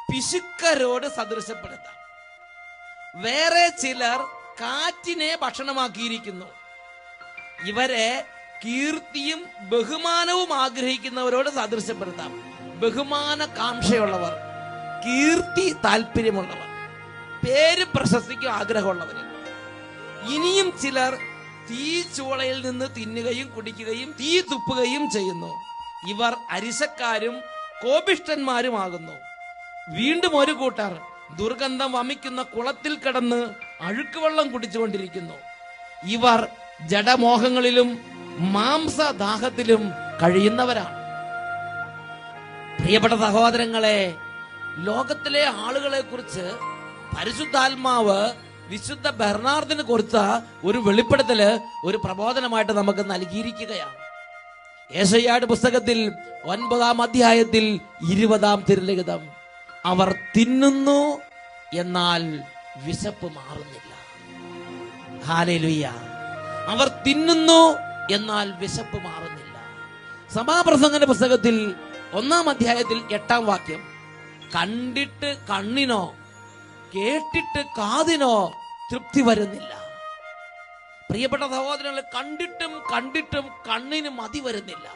പിശുക്കരോട് സദൃശപ്പെടുത്താം. വേറെ ചിലർ കാറ്റിനെ ഭക്ഷണമാക്കിയിരിക്കുന്നു. ഇവരെ കീർത്തിയും ബഹുമാനവും ആഗ്രഹിക്കുന്നവരോട് സാദൃശ്യപ്പെടുത്താം. ബഹുമാന കാംക്ഷയുള്ളവർ, കീർത്തി താല്പര്യമുള്ളവർ, പേര് പ്രശസ്തിക്കും ആഗ്രഹമുള്ളവർ. ഇനിയും ചിലർ തീച്ചൂളയിൽ നിന്ന് തിന്നുകയും കുടിക്കുകയും തീ തുപ്പുകയും ചെയ്യുന്നു. ഇവർ അരിശക്കാരും കോപിഷ്ഠന്മാരുമാകുന്നു. വീണ്ടും ഒരു കൂട്ടർ ദുർഗന്ധം വമിക്കുന്ന കുളത്തിൽ കിടന്ന് അഴുക്കുവെള്ളം കുടിച്ചുകൊണ്ടിരിക്കുന്നു. ഇവർ ജഡമോഹങ്ങളിലും മാംസദാഹത്തിലും കഴിയുന്നവരാണ്. പ്രിയപ്പെട്ട സഹോദരങ്ങളെ, ലോകത്തിലെ ആളുകളെ കുറിച്ച് പരിശുദ്ധാത്മാവ് വിശുദ്ധ ബെർണാർദിന് കൊടുത്ത ഒരു വെളിപ്പെടുത്തല്, ഒരു പ്രബോധനമായിട്ട് നമുക്ക് നൽകിയിരിക്കുകയാണ്. യെശയ്യായുടെ പുസ്തകത്തിൽ 9-ാം അധ്യായത്തിൽ 20-ാം തിരുലിഖിതം, അവർ തിന്നുന്നു എന്നാൽ വിശപ്പ് മാറുന്നില്ല. ഹല്ലേലൂയ. അവർ തിന്നുന്നു എന്നാൽ വിശപ്പ് മാറുന്നില്ല. സഭാപ്രസംഗന്റെ പുസ്തകത്തിൽ 1-ാം അധ്യായത്തിൽ 8-ാം വാക്യം, കണ്ടിട്ട് കണ്ണിനോ കേട്ടിട്ട് കാതിനോ തൃപ്തി വരുന്നില്ല. പ്രിയപ്പെട്ട സഹോദരങ്ങളെ, കണ്ടിട്ടും കണ്ടിട്ടും കണ്ണിന് മതി വരുന്നില്ല,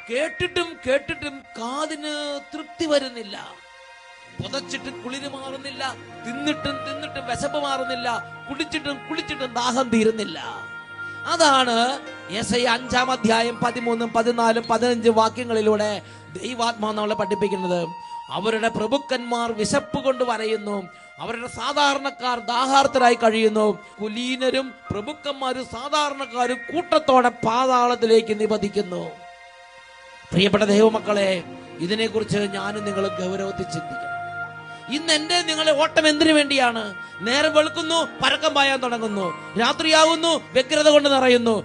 കേട്ടിട്ടും കേട്ടിട്ടും കാതിന് തൃപ്തി വരുന്നില്ല, പുതച്ചിട്ട് കുളിര് മാറുന്നില്ല, തിന്നിട്ടും തിന്നിട്ടും വിശപ്പ് മാറുന്നില്ല, കുടിച്ചിട്ടും കുളിച്ചിട്ടും ദാഹം തീരുന്നില്ല. അതാണ് യെശയ്യാ 5-ാം അധ്യായം 13, 14, 15 വാക്യങ്ങളിലൂടെ ദൈവാത്മാവ് നമ്മളെ പഠിപ്പിക്കുന്നത്. അവരുടെ പ്രഭുക്കന്മാർ വിശപ്പ് കൊണ്ട് വരയുന്നു, അവരുടെ സാധാരണക്കാർ ദാഹാർത്തരായി കഴിയുന്നു. കുലീനരും പ്രഭുക്കന്മാരും സാധാരണക്കാരും കൂട്ടത്തോടെ പാതാളത്തിലേക്ക് നിപതിക്കുന്നു. പ്രിയപ്പെട്ട ദൈവമക്കളെ, ഇതിനെക്കുറിച്ച് ഞാനും നിങ്ങൾ ഗൗരവത്തിൽ ചിന്തിക്കണം. ഇന്ന് എന്റെ നിങ്ങളെ ഓട്ടം എന്തിനു വേണ്ടിയാണ്? നേരം വെളുക്കുന്നു, പരക്കം പായാൻ തുടങ്ങുന്നു, രാത്രിയാകുന്നു, വ്യഗ്രത കൊണ്ട് നിറയുന്നു.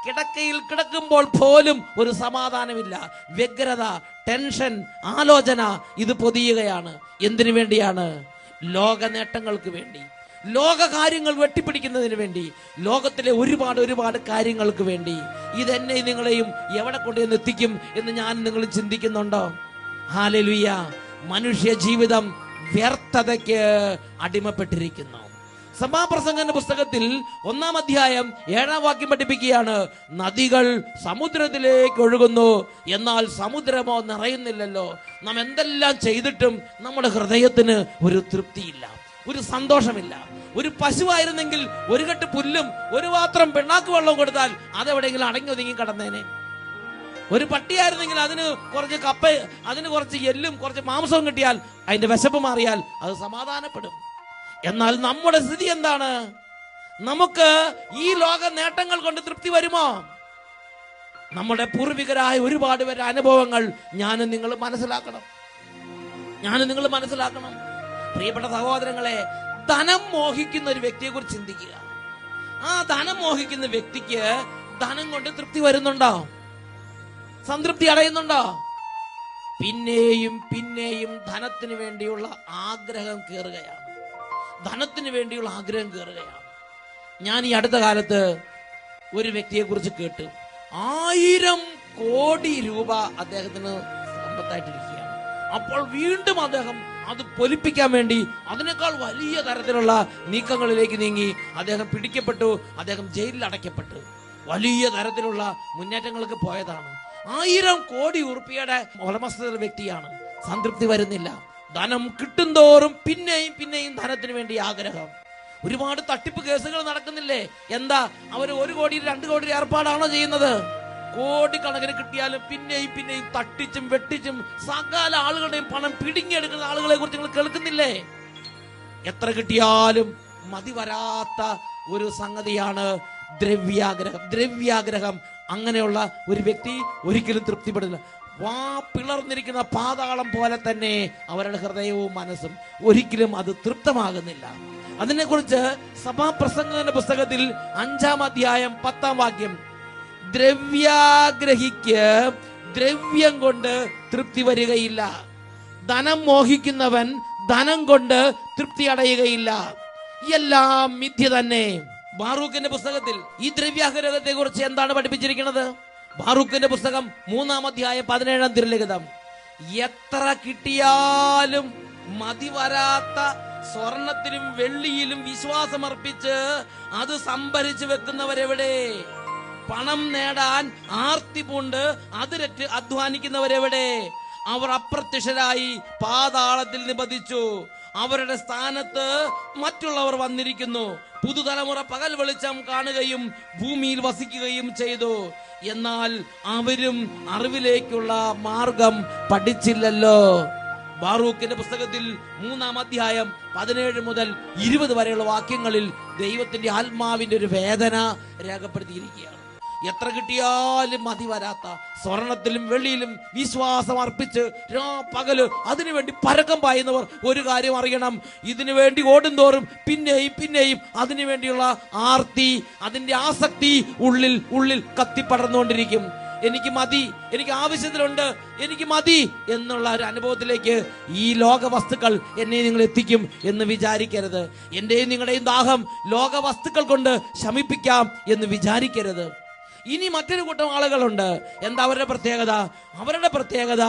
കിടക്കയിൽ കിടക്കുമ്പോൾ പോലും ഒരു സമാധാനമില്ല. വ്യഗ്രത, ടെൻഷൻ, ആലോചന ഇത് പൊതിയുകയാണ്. എന്തിനു വേണ്ടിയാണ്? ലോക നേട്ടങ്ങൾക്ക് വേണ്ടി, ലോക കാര്യങ്ങൾ വെട്ടിപ്പിടിക്കുന്നതിന് വേണ്ടി, ലോകത്തിലെ ഒരുപാട് കാര്യങ്ങൾക്ക് വേണ്ടി. ഇതെന്നെ നിങ്ങളെയും എവിടെ കൊണ്ടുവന്ന് എത്തിക്കും എന്ന് ഞാൻ നിങ്ങൾ ചിന്തിക്കുന്നുണ്ടോ? ഹല്ലേലൂയ. മനുഷ്യ ജീവിതം വ്യർത്ഥതയ്ക്ക് അടിമപ്പെട്ടിരിക്കുന്നു. സഭാപ്രസംഗന്റെ പുസ്തകത്തിൽ 1-ാം അധ്യായം 7-ാം വാക്യം പഠിപ്പിക്കുകയാണ്, നദികൾ സമുദ്രത്തിലേക്ക് ഒഴുകുന്നു, എന്നാൽ സമുദ്രമോ നിറയുന്നില്ലല്ലോ. നാം എന്തെല്ലാം ചെയ്തിട്ടും നമ്മുടെ ഹൃദയത്തിന് ഒരു തൃപ്തിയില്ല, ഒരു സന്തോഷമില്ല. ഒരു പശുവായിരുന്നെങ്കിൽ ഒരു കെട്ട് പുല്ലും ഒരു പാത്രം പിണ്ണാക്ക് വെള്ളവും കൊടുത്താൽ അതെവിടെയെങ്കിലും അടങ്ങി ഒതുങ്ങി കിടന്നേനെ. ഒരു പട്ടിയായിരുന്നെങ്കിൽ അതിന് കുറച്ച് കപ്പ, അതിന് കുറച്ച് എല്ലും കുറച്ച് മാംസവും കിട്ടിയാൽ അതിന്റെ വിശപ്പ് മാറിയാൽ അത് സമാധാനപ്പെടും. എന്നാൽ നമ്മുടെ സ്ഥിതി എന്താണ്? നമുക്ക് ഈ ലോക നേട്ടങ്ങൾ കൊണ്ട് തൃപ്തി വരുമോ? നമ്മുടെ പൂർവികരായ ഒരുപാട് പേരുടെ അനുഭവങ്ങൾ ഞാനും നിങ്ങൾ മനസ്സിലാക്കണം. പ്രിയപ്പെട്ട സഹോദരങ്ങളെ, ധനം മോഹിക്കുന്ന ഒരു വ്യക്തിയെ കുറിച്ച് ചിന്തിക്കുക. ആ ധനം മോഹിക്കുന്ന വ്യക്തിക്ക് ധനം കൊണ്ട് തൃപ്തി വരുന്നുണ്ടോ? സംതൃപ്തി അടയുന്നുണ്ടോ? പിന്നെയും പിന്നെയും ധനത്തിന് വേണ്ടിയുള്ള ആഗ്രഹം കയറുകയാണ്. ഞാൻ ഈ അടുത്ത കാലത്ത് ഒരു വ്യക്തിയെ കുറിച്ച് കേട്ടു. 1000 കോടി രൂപ അദ്ദേഹത്തിന് സമ്പത്തായിട്ടിരിക്കുകയാണ്. അപ്പോൾ വീണ്ടും അദ്ദേഹം അത് പൊലിപ്പിക്കാൻ വേണ്ടി അതിനേക്കാൾ വലിയ തരത്തിലുള്ള നീക്കങ്ങളിലേക്ക് നീങ്ങി. അദ്ദേഹം പിടിക്കപ്പെട്ടു, അദ്ദേഹം ജയിലിൽ അടയ്ക്കപ്പെട്ടു. വലിയ തരത്തിലുള്ള മുന്നേറ്റങ്ങൾക്ക് പോയതാണ്. 1000 കോടി ഉറുപ്പിയുടെ ഉടമസ്ഥത വ്യക്തിയാണ്. സംതൃപ്തി വരുന്നില്ല. ധനം കിട്ടും തോറും പിന്നെയും പിന്നെയും ധനത്തിന് വേണ്ടി ആഗ്രഹം. ഒരുപാട് തട്ടിപ്പ് കേസുകൾ നടക്കുന്നില്ലേ? എന്താ അവർ 1 കോടി 2 കോടി ഏർപ്പാടാണോ ചെയ്യുന്നത്? കോടിക്കണക്കിന് കിട്ടിയാലും പിന്നെയും പിന്നെയും തട്ടിച്ചും വെട്ടിച്ചും സകല ആളുകളുടെയും പണം പിടുങ്ങിയെടുക്കുന്ന ആളുകളെ കുറിച്ച് നിങ്ങൾ കേൾക്കുന്നില്ലേ? എത്ര കിട്ടിയാലും മതി വരാത്ത ഒരു സംഗതിയാണ് ദ്രവ്യാഗ്രഹം. അങ്ങനെയുള്ള ഒരു വ്യക്തി ഒരിക്കലും തൃപ്തിപ്പെടില്ല. പിളർന്നിരിക്കുന്ന പാതാളം പോലെ തന്നെ അവരുടെ ഹൃദയവും മനസ്സും ഒരിക്കലും അത് തൃപ്തമാകുന്നില്ല. അതിനെക്കുറിച്ച് സഭാപ്രസംഗന്റെ പുസ്തകത്തിൽ 5-ാം അധ്യായം 10-ാം വാക്യം, ദ്രവ്യാഗ്രഹിക്ക് ദ്രവ്യം കൊണ്ട് തൃപ്തി വരികയില്ല, ധനം മോഹിക്കുന്നവൻ ധനം കൊണ്ട് തൃപ്തി അടയുകയില്ല, എല്ലാം മിഥ്യ തന്നെ. ബാറൂക്കിന്റെ പുസ്തകത്തിൽ ഈ ദ്രവ്യാഗ്രഹത്തെ കുറിച്ച് എന്താണ് പഠിപ്പിച്ചിരിക്കുന്നത്? ബാറൂക്കിന്റെ പുസ്തകം 3-ാം അധ്യായം 17-ാം തിരുലിഖിതം, എത്ര കിട്ടിയാലും മതിവരാത്ത സ്വർണത്തിലും വെള്ളിയിലും വിശ്വാസമർപ്പിച്ച് അത് സംഭരിച്ചു വെക്കുന്നവരെവിടെ? പണം നേടാൻ ആർത്തി പൂണ്ട് അതിരറ്റ് അധ്വാനിക്കുന്നവരെവിടെ? അവർ അപ്രത്യക്ഷരായി പാതാളത്തിൽ നിബന്ധിച്ചു. അവരുടെ സ്ഥാനത്ത് മറ്റുള്ളവർ വന്നിരിക്കുന്നു. പുതുതലമുറ പകൽ വെളിച്ചം കാണുകയും ഭൂമിയിൽ വസിക്കുകയും ചെയ്തു. എന്നാൽ അവരും അറിവിലേക്കുള്ള മാർഗം പഠിച്ചില്ലല്ലോ. ബാറൂക്കിന്റെ പുസ്തകത്തിൽ 3-ാം അധ്യായം 17 മുതൽ 20 വരെയുള്ള വാക്യങ്ങളിൽ ദൈവത്തിന്റെ ആത്മാവിന്റെ ഒരു വേദന രേഖപ്പെടുത്തിയിരിക്കുകയാണ്. എത്ര കിട്ടിയാലും മതി വരാത്ത സ്വർണത്തിലും വെള്ളിയിലും വിശ്വാസം അർപ്പിച്ച് പകല് അതിനുവേണ്ടി പരക്കം പായുന്നവർ ഒരു കാര്യം അറിയണം. ഇതിനു വേണ്ടി ഓടുന്തോറും പിന്നെയും അതിനുവേണ്ടിയുള്ള ആർത്തി, അതിന്റെ ആസക്തി ഉള്ളിൽ കത്തിപ്പടർന്നുകൊണ്ടിരിക്കും. എനിക്ക് മതി, എനിക്ക് ആവശ്യത്തിലുണ്ട്, എനിക്ക് മതി എന്നുള്ള ഒരു അനുഭവത്തിലേക്ക് ഈ ലോക വസ്തുക്കൾ എന്നെ നിങ്ങൾ എത്തിക്കും എന്ന് വിചാരിക്കരുത്. എന്റെയും നിങ്ങളുടെയും ദാഹം ലോക വസ്തുക്കൾ കൊണ്ട് ശമിപ്പിക്കാം എന്ന് വിചാരിക്കരുത്. ഇനി മറ്റൊരു കൂട്ടം ആളുകളുണ്ട്. എന്താ അവരുടെ പ്രത്യേകത? അവരുടെ പ്രത്യേകത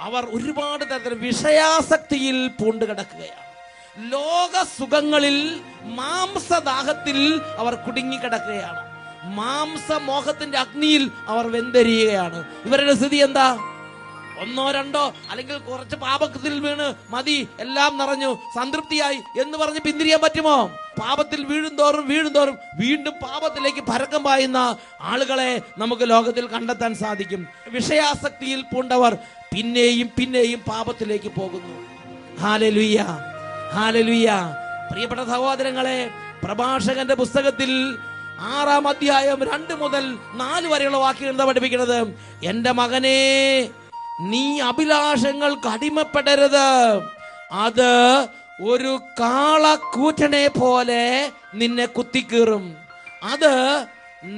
അവർ ഒരുപാട് തരത്തിൽ വിഷയാസക്തിയിൽ പൂണ്ട് കിടക്കുകയാണ്. ലോക സുഖങ്ങളിൽ, മാംസദാഹത്തിൽ അവർ കുടുങ്ങിക്കിടക്കുകയാണ്. മാംസമോഹത്തിന്റെ അഗ്നിയിൽ അവർ വെന്തെരിയുകയാണ്. ഇവരുടെ സ്ഥിതി എന്താ? 1-2 അല്ലെങ്കിൽ കുറച്ച് പാപത്തിൽ വീണ് മതി, എല്ലാം നിറഞ്ഞു, സംതൃപ്തിയായി എന്ന് പറഞ്ഞ് പിന്തിരിയാൻ പറ്റുമോ? പാപത്തിൽ വീഴുന്തോറും വീണ്ടും പാപത്തിലേക്ക് പരക്കം പായുന്ന ആളുകളെ നമുക്ക് ലോകത്തിൽ കണ്ടെത്താൻ സാധിക്കും. വിഷയാസക്തിയിൽ പൂണ്ടവർ പിന്നെയും പാപത്തിലേക്ക് പോകുന്നു. Hallelujah, hallelujah. പ്രിയപ്പെട്ട സഹോദരങ്ങളെ, പ്രഭാഷകന്റെ പുസ്തകത്തിൽ 6-ാം അധ്യായം 2 മുതൽ 4 വരെയുള്ള വാക്യങ്ങൾ എന്താ പഠിപ്പിക്കുന്നത്? എന്റെ മകനെ, നീ അഭിലാഷങ്ങൾക്ക് അടിമപ്പെടരുത്. അത് ഒരു കാളക്കൂറ്റനെ പോലെ നിന്നെ കുത്തിക്കീറും. അത്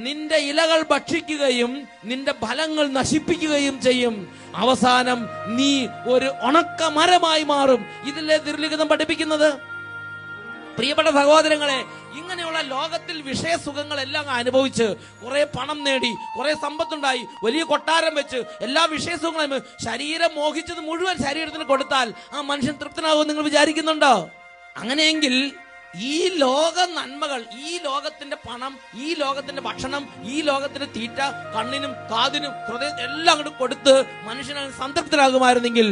നിന്റെ ഇലകൾ ഭക്ഷിക്കുകയും നിന്റെ ഫലങ്ങൾ നശിപ്പിക്കുകയും ചെയ്യും. അവസാനം നീ ഒരു ഉണക്ക മരമായി മാറും. ഇതിലെ തിരുലിഖിതം പഠിപ്പിക്കുന്നത്. പ്രിയപ്പെട്ട സഹോദരങ്ങളെ, ഇങ്ങനെയുള്ള ലോകത്തിൽ വിഷയസുഖങ്ങളെല്ലാം അനുഭവിച്ച് കുറെ പണം നേടി, കുറെ സമ്പത്തുണ്ടായി, വലിയ കൊട്ടാരം വെച്ച് എല്ലാ വിഷയസുഖങ്ങളും ശരീരം മോഹിച്ചത് മുഴുവൻ ശരീരത്തിന് കൊടുത്താൽ ആ മനുഷ്യൻ തൃപ്തനാകുമെന്ന് നിങ്ങൾ വിചാരിക്കുന്നുണ്ടോ? അങ്ങനെയെങ്കിൽ ഈ ലോക നന്മകൾ, ഈ ലോകത്തിന്റെ പണം, ഈ ലോകത്തിന്റെ ഭക്ഷണം, ഈ ലോകത്തിന്റെ തീറ്റ, കണ്ണിനും കാതിനും ഹൃദയം എല്ലാം അങ്ങോട്ട് കൊടുത്ത് മനുഷ്യനെ സംതൃപ്തനാകുമായിരുന്നെങ്കിൽ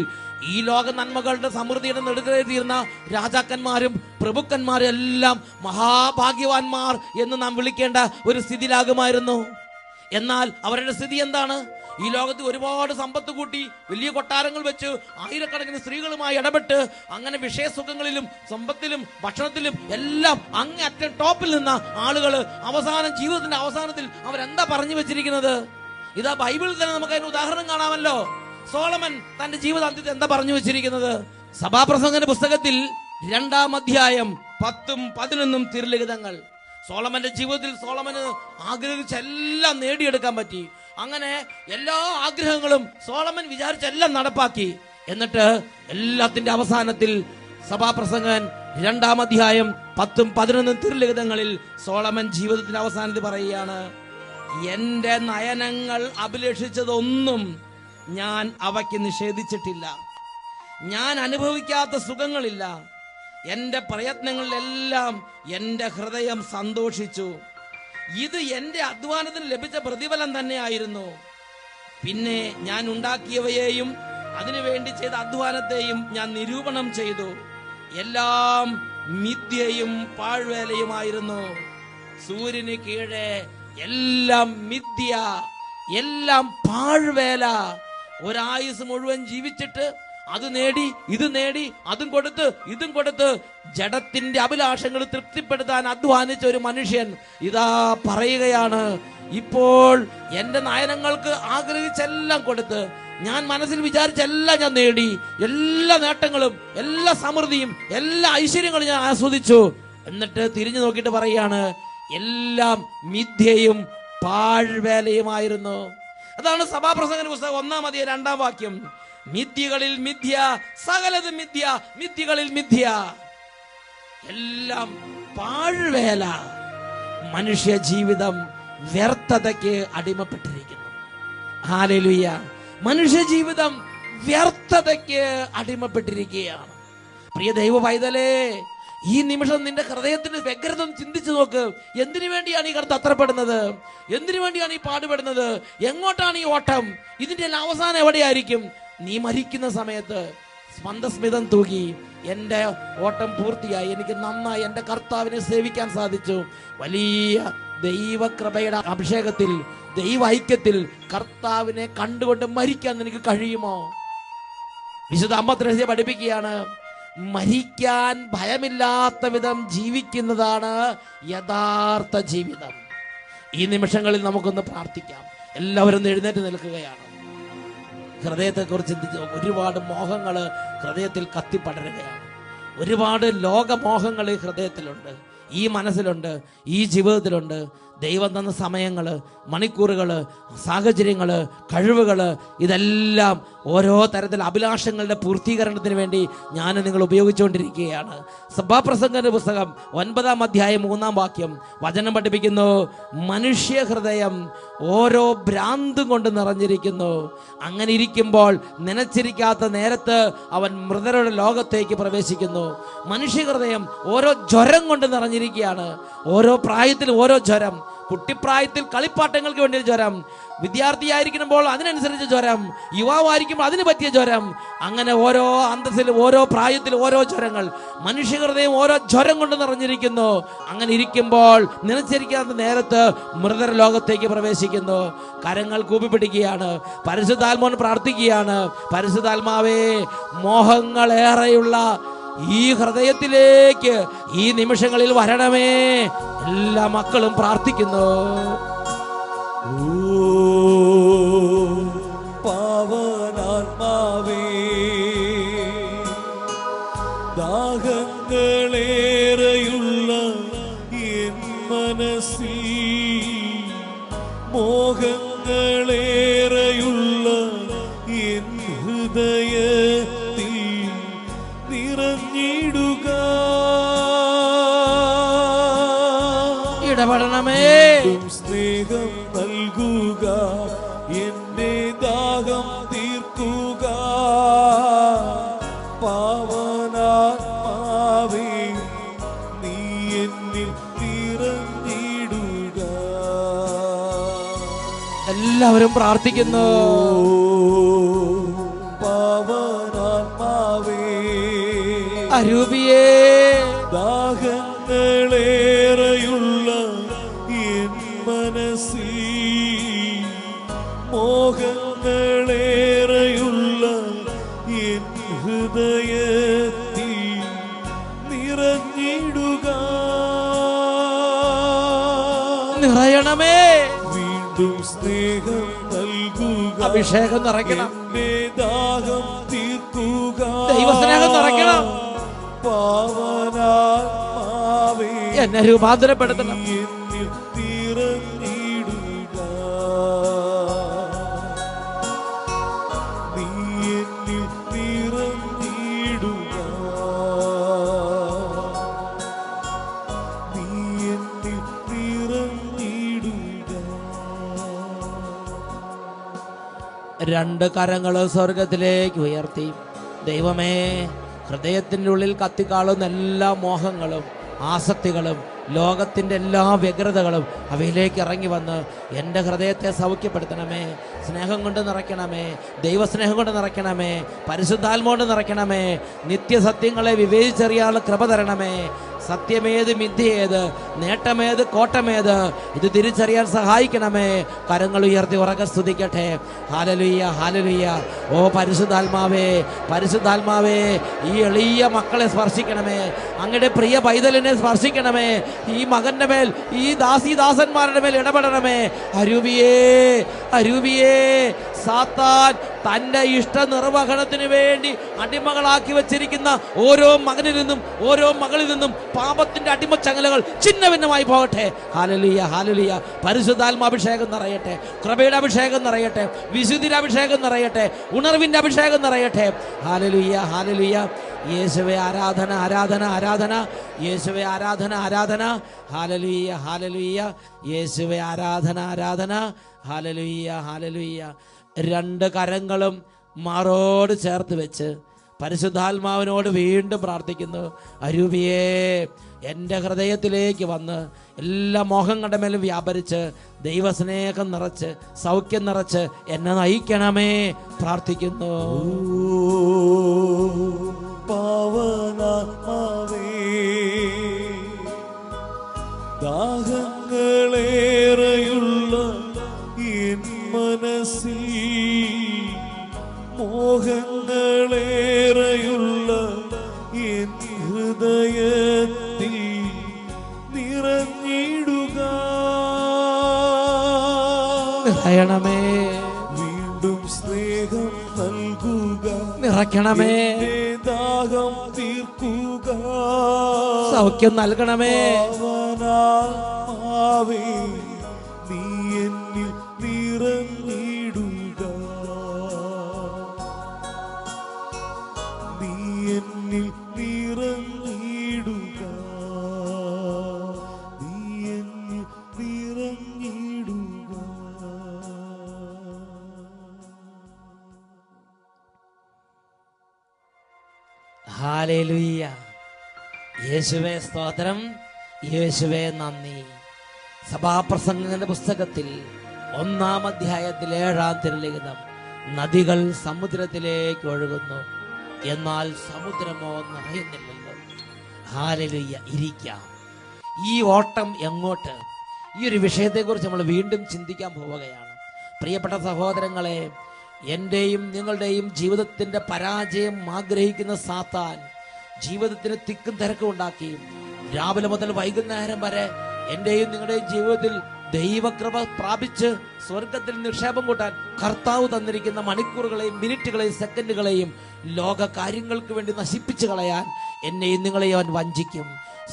ഈ ലോക നന്മകളുടെ സമൃദ്ധിയുടെ നെടുകെ തീർന്ന രാജാക്കന്മാരും പ്രഭുക്കന്മാരും എല്ലാം മഹാഭാഗ്യവാന്മാർ എന്ന് നാം വിളിക്കേണ്ട ഒരു സ്ഥിതിയിലാകുമായിരുന്നു. എന്നാൽ അവരുടെ സ്ഥിതി എന്താണ്? ഈ ലോകത്ത് ഒരുപാട് സമ്പത്ത് കൂട്ടി, വലിയ കൊട്ടാരങ്ങൾ വെച്ച്, ആയിരക്കണക്കിന് സ്ത്രീകളുമായി ഇടപെട്ട്, അങ്ങനെ വിഷയസുഖങ്ങളിലും സമ്പത്തിലും ഭക്ഷണത്തിലും എല്ലാം അങ്ങേയറ്റം ടോപ്പിൽ നിന്ന ആളുകൾ അവസാനം, ജീവിതത്തിന്റെ അവസാനത്തിൽ അവരെന്താ പറഞ്ഞു വെച്ചിരിക്കുന്നത്? ഇതാ ബൈബിളിൽ തന്നെ നമുക്ക് അതിന് ഉദാഹരണം കാണാമല്ലോ. സോളമൻ തന്റെ ജീവിതാന്ത്യത്തിൽ എന്താ പറഞ്ഞു വെച്ചിരിക്കുന്നത്? സഭാപ്രസംഗന്റെ പുസ്തകത്തിൽ 2-ാം അധ്യായം 10-11 തിരുലിഖിതങ്ങൾ. സോളമന്റെ ജീവിതത്തിൽ സോളമന് ആഗ്രഹിച്ചെല്ലാം നേടിയെടുക്കാൻ പറ്റി. അങ്ങനെ എല്ലാ ആഗ്രഹങ്ങളും സോളമൻ വിചാരിച്ചെല്ലാം നടപ്പാക്കി. എന്നിട്ട് എല്ലാത്തിന്റെ അവസാനത്തിൽ സഭാപ്രസംഗൻ 2-ാം അധ്യായം 10-11 തിരുലിഖിതങ്ങളിൽ സോളമൻ ജീവിതത്തിന്റെ അവസാനത്തിൽ പറയുകയാണ്, എന്റെ നയനങ്ങൾ അഭിലഷിച്ചതൊന്നും ഞാൻ അവയ്ക്ക് നിഷേധിച്ചിട്ടില്ല. ഞാൻ അനുഭവിക്കാത്ത സുഖങ്ങളില്ല. എന്റെ പ്രയത്നങ്ങളിലെല്ലാം എന്റെ ഹൃദയം സന്തോഷിച്ചു. ഇത് എന്റെ അധ്വാനത്തിന് ലഭിച്ച പ്രതിഫലം തന്നെയായിരുന്നു. പിന്നെ ഞാൻ ഉണ്ടാക്കിയവയെയും അതിനുവേണ്ടി ചെയ്ത അധ്വാനത്തെയും ഞാൻ നിരൂപണം ചെയ്തു. എല്ലാം മിഥ്യയും പാഴ്വേലയുമായിരുന്നു. സൂര്യന് കീഴെ എല്ലാം മിഥ്യ, എല്ലാം പാഴ്വേല. ഒരായുസ് മുഴുവൻ ജീവിച്ചിട്ട് അത് നേടി, ഇത് നേടി, അതും കൊടുത്ത് ഇതും കൊടുത്ത് ജഡത്തിന്റെ അഭിലാഷങ്ങൾ തൃപ്തിപ്പെടുത്താൻ അധ്വാനിച്ച ഒരു മനുഷ്യൻ ഇതാ പറയുകയാണ്, ഇപ്പോൾ എന്റെ നയനങ്ങൾക്ക് ആഗ്രഹിച്ചെല്ലാം കൊടുത്ത്, ഞാൻ മനസ്സിൽ വിചാരിച്ചെല്ലാം ഞാൻ നേടി, എല്ലാ നേട്ടങ്ങളും, എല്ലാ സമൃദ്ധിയും, എല്ലാ ഐശ്വര്യങ്ങളും ഞാൻ ആസ്വദിച്ചു. എന്നിട്ട് തിരിഞ്ഞു നോക്കിയിട്ട് പറയാണ്, എല്ലാം മിഥ്യയും പാഴ്വേലയുമായിരുന്നു. അതാണ് സഭാപ്രസംഗന്റെ പുസ്തകം 1-ാം അധ്യായം 2-ാം വാക്യം. മിഥ്യകളിൽ മിഥ്യ, സകലതും മിഥ്യ, മിഥ്യകളിൽ മിഥ്യ, എല്ലാം പാഴ്വേല. മനുഷ്യ ജീവിതം വ്യർത്ഥതയ്ക്ക് അടിമപ്പെട്ടിരിക്കുന്നു. ഹല്ലേലൂയ. മനുഷ്യ ജീവിതം വ്യർത്ഥതയ്ക്ക് അടിമപ്പെട്ടിരിക്കുകയാണ്. പ്രിയ ദൈവ പൈതലേ, ഈ നിമിഷം നിന്റെ ഹൃദയത്തിന്റെ വ്യഗ്രത ചിന്തിച്ചു നോക്ക്. എന്തിനു വേണ്ടിയാണ് ഈ കടത്ത് അത്രപ്പെടുന്നത്? എന്തിനു വേണ്ടിയാണ് ഈ പാടുപെടുന്നത്? എങ്ങോട്ടാണ് ഈ ഓട്ടം? ഇതിന്റെ എല്ലാം അവസാനം എവിടെയായിരിക്കും? നീ മരിക്കുന്ന സമയത്ത് മന്ദസ്മിതം തൂകി, എന്റെ ഓട്ടം പൂർത്തിയായി, എനിക്ക് നന്നായി എന്റെ കർത്താവിനെ സേവിക്കാൻ സാധിച്ചു. വലിയ ദൈവകൃപയുടെ അഭിഷേകത്തിൽ, ദൈവ ഐക്യത്തിൽ കർത്താവിനെ കണ്ടുകൊണ്ട് മരിക്കാൻ നിനക്ക് കഴിയുമോ? വിശുദ്ധ അമ്മ ത്രേസ്യ പഠിപ്പിക്കുകയാണ്, മരിക്കാൻ ഭയമില്ലാത്ത വിധം ജീവിക്കുന്നതാണ് യഥാർത്ഥ ജീവിതം. ഈ നിമിഷങ്ങളിൽ നമുക്കൊന്ന് പ്രാർത്ഥിക്കാം. എല്ലാവരും എഴുന്നേറ്റ് നിൽക്കുകയാണ്. ഹൃദയത്തെക്കുറിച്ച് ചിന്തിച്ച് ഒരുപാട് മോഹങ്ങൾ ഹൃദയത്തിൽ കത്തിപ്പടരുകയാണ്. ഒരുപാട് ലോകമോഹങ്ങൾ ഈ ഹൃദയത്തിലുണ്ട്, ഈ മനസ്സിലുണ്ട്, ഈ ജീവിതത്തിലുണ്ട്. ദൈവം തന്ന സമയങ്ങൾ, മണിക്കൂറുകൾ, സാഹചര്യങ്ങൾ, കഴിവുകൾ, ഇതെല്ലാം ഓരോ തരത്തിൽ അഭിലാഷങ്ങളുടെ പൂർത്തീകരണത്തിന് വേണ്ടി ഞാൻ നിങ്ങൾ ഉപയോഗിച്ചുകൊണ്ടിരിക്കുകയാണ്. സഭാപ്രസംഗന്റെ പുസ്തകം 9-ാം അധ്യായം 3-ാം വാക്യം വചനം പഠിപ്പിക്കുന്നു, മനുഷ്യ ഹൃദയം ഓരോ ഭ്രാന്തും കൊണ്ട് നിറഞ്ഞിരിക്കുന്നു. അങ്ങനെ ഇരിക്കുമ്പോൾ നനച്ചിരിക്കാത്ത നേരത്ത് അവൻ മൃതരുടെ ലോകത്തേക്ക് പ്രവേശിക്കുന്നു. മനുഷ്യഹൃദയം ഓരോ ജ്വരം കൊണ്ട് നിറഞ്ഞിരിക്കുകയാണ്. ഓരോ പ്രായത്തിൽ ഓരോ ജ്വരം. കുട്ടിപ്രായത്തിൽ കളിപ്പാട്ടങ്ങൾക്ക് വേണ്ടി ജ്വരം, വിദ്യാർത്ഥിയായിരിക്കുമ്പോൾ അതിനനുസരിച്ച് ജ്വരം, യുവാവായിരിക്കുമ്പോൾ അതിന് പറ്റിയ ജ്വരം. അങ്ങനെ ഓരോ അന്തസ്സിലും ഓരോ പ്രായത്തിൽ ഓരോ ജ്വരങ്ങൾ. മനുഷ്യഹൃദയം ഓരോ ജ്വരം കൊണ്ട് നിറഞ്ഞിരിക്കുന്നു. അങ്ങനെ ഇരിക്കുമ്പോൾ നനച്ചിരിക്കാത്ത നേരത്ത് മൃതര ലോകത്തേക്ക് പ്രവേശിക്കുന്നു. കരങ്ങൾ കൂപ്പിപ്പിടിക്കുകയാണ്, പരിശുദ്ധാത്മാവിനോട് പ്രാർത്ഥിക്കുകയാണ്. പരിശുദ്ധാത്മാവേ, മോഹങ്ങളേറെയുള്ള ഈ ഹൃദയത്തിലേക്ക് ഈ നിമിഷങ്ങളിൽ വരണമേ. എല്ലാ മക്കളും പ്രാർത്ഥിക്കുന്നു. പാവനാത്മാവേ, ദാഹങ്ങളേറെയുള്ള എൻ മനസ്സിൽ, മോഹങ്ങളേറെയുള്ള എൻ ഹൃദയത്തിൽ നിറഞ്ഞിടുക. ഇടപെടണമേ. സ്നേഹം നൽകുക, എന്റെ ദാഹം തീർക്കുക. പാവനാത്മാവേ, നീ എന്നിൽ നിറഞ്ഞിടുക. എല്ലാവരും പ്രാർത്ഥിക്കുന്നു. പാവനാത്മാവേ, അരൂപിയേ, ദാഹങ്ങളേറെയുള്ള എൻ മനസ്സിൽ, മോഹങ്ങളേറെയുള്ള എൻ ഹൃദയത്തിൽ നിറഞ്ഞിടുക. നിറയണമേ. വീണ്ടും സ്നേഹം നൽകുക, അഭിഷേകം നിറയ്ക്കണം, എന്റെ ദാഹം തീർക്കുക. ദൈവസ്നേഹം നിറയ്ക്കണം. പാവനാത്മാവേ, എന്നെ രൂപാന്തരപ്പെടുത്തണം. എന്നിൽ നിറഞ്ഞിടുക. നീ എന്നിൽ നിറഞ്ഞിടുക. നീ എന്നിൽ നിറഞ്ഞിടുക. രണ്ട് കരങ്ങൾ സ്വർഗത്തിലേക്ക് ഉയർത്തി, ദൈവമേ, ഹൃദയത്തിൻ്റെ ഉള്ളിൽ കത്തിക്കാളുന്ന എല്ലാ മോഹങ്ങളും ആസക്തികളും ലോകത്തിൻ്റെ എല്ലാ വ്യഗ്രതകളും അവയിലേക്ക് ഇറങ്ങി വന്ന് എൻ്റെ ഹൃദയത്തെ സൗഖ്യപ്പെടുത്തണമേ. സ്നേഹം കൊണ്ട് നിറയ്ക്കണമേ, ദൈവസ്നേഹം കൊണ്ട് നിറയ്ക്കണമേ, പരിശുദ്ധാത്മാവ് കൊണ്ട് നിറയ്ക്കണമേ. നിത്യസത്യങ്ങളെ വിവേചിച്ചറിയാനുള്ള കൃപ തരണമേ. സത്യമേത്, മിഥ്യേത്, നേട്ടമേത്, കോട്ടമേത്, ഇത് തിരിച്ചറിയാൻ സഹായിക്കണമേ. കരങ്ങൾ ഉയർത്തി ഉറക്കെ സ്തുതിക്കട്ടെ. Hallelujah, hallelujah. ഓ പരിശുദ്ധാത്മാവേ, പരിശുദ്ധാത്മാവേ, ഈ എളിയ മക്കളെ സ്പർശിക്കണമേ. അങ്ങയുടെ പ്രിയ പൈതലിനെ സ്പർശിക്കണമേ. ഈ മകന്റെ മേൽ, ഈ ദാസന്മാരുടെ മേൽ ഇടപെടണമേ. അരൂപിയേ, അരൂപിയേ, സാത്താൻ തൻ്റെ ഇഷ്ട നിർവഹണത്തിന് വേണ്ടി അടിമകളാക്കി വെച്ചിരിക്കുന്ന ഓരോ മകനിൽ നിന്നും ഓരോ മകളിൽ നിന്നും പാപത്തിന്റെ അടിമച്ചങ്ങലകൾ ചിന്ന ഭിന്നമായി പോകട്ടെ. Hallelujah, hallelujah. പരിശുദ്ധാത്മാഭിഷേകം നിറയട്ടെ, കൃപയുടെ അഭിഷേകം നിറയട്ടെ, വിശുദ്ധിയുടെ അഭിഷേകം നിറയട്ടെ, ഉണർവിന്റെ അഭിഷേകം നിറയട്ടെ. Hallelujah, hallelujah. യേശുവേ ആരാധന, ആരാധന, ആരാധന. യേശുവേ ആരാധന, ആരാധന. Hallelujah, hallelujah. യേശുവേ ആരാധന, ആരാധന. Hallelujah, hallelujah. രണ്ട് കരങ്ങളും മാറോട് ചേർത്ത് വെച്ച് പരിശുദ്ധാത്മാവിനോട് വീണ്ടും പ്രാർത്ഥിക്കുന്നു, അരൂപിയേ എൻ്റെ ഹൃദയത്തിലേക്ക് വന്ന് എല്ലാ മോഹങ്ങളുടെ മേലും വ്യാപരിച്ച് ദൈവസ്നേഹം നിറച്ച് സൗഖ്യം നിറച്ച് എന്നെ നയിക്കണമേ പ്രാർത്ഥിക്കുന്നു. പാവനാത്മാവേ, ദാഹങ്ങളേറെയുള്ള എൻ മനസ്സിൽ, മോഹങ്ങളേറെയുള്ള എൻ ഹൃദയത്തിൽ നിറഞ്ഞിടുക. നിറയണമേ, വീണ്ടും സ്നേഹം നൽകുക, നിറയ്ക്കണമേ, ദാഹം തീർക്കുക, സൗഖ്യം നൽകണമേ. പാവനാത്മാവേ, നീ എന്നിൽ നിറഞ്ഞിടുക, നീ എന്നിൽ നിറഞ്ഞിടുക, നീ എന്നിൽ നിറഞ്ഞിടുക. ഹല്ലേലൂയ. യേശുവേ സ്തോത്രം, യേശുവേ നന്ദി. സഭാപ്രസംഗങ്ങളുടെ പുസ്തകത്തിൽ 1-ാം അധ്യായത്തിൽ 7-ാം തിരുലിഖിതം, നദികൾ സമുദ്രത്തിലേക്ക് ഒഴുകുന്നു, എന്നാൽ സമുദ്രമോ നിറയുന്നില്ലല്ലോ. ഹല്ലേലൂയ. ഇരിക്കാം. ഈ ഓട്ടം എങ്ങോട്ട്? ഈ ഒരു വിഷയത്തെക്കുറിച്ച് നമ്മൾ വീണ്ടും ചിന്തിക്കാൻ പോവുകയാണ്. പ്രിയപ്പെട്ട സഹോദരങ്ങളെ, എന്റെയും നിങ്ങളുടെയും ജീവിതത്തിന്റെ പരാജയം ആഗ്രഹിക്കുന്ന സാത്താൻ ജീവിതത്തിന് തിക്കും തിരക്കും ഉണ്ടാക്കി രാവിലെ മുതൽ വൈകുന്നേരം വരെ എന്റെയും നിങ്ങളുടെയും ജീവിതത്തിൽ ദൈവകൃപ പ്രാപിച്ച് സ്വർഗത്തിൽ നിക്ഷേപം കൂട്ടാൻ കർത്താവ് തന്നിരിക്കുന്ന മണിക്കൂറുകളെയും മിനിറ്റുകളെയും സെക്കൻഡുകളെയും ലോക കാര്യങ്ങൾക്ക് വേണ്ടി നശിപ്പിച്ചു കളയാൻ എന്നെയും നിങ്ങളെയും അവൻ വഞ്ചിക്കും.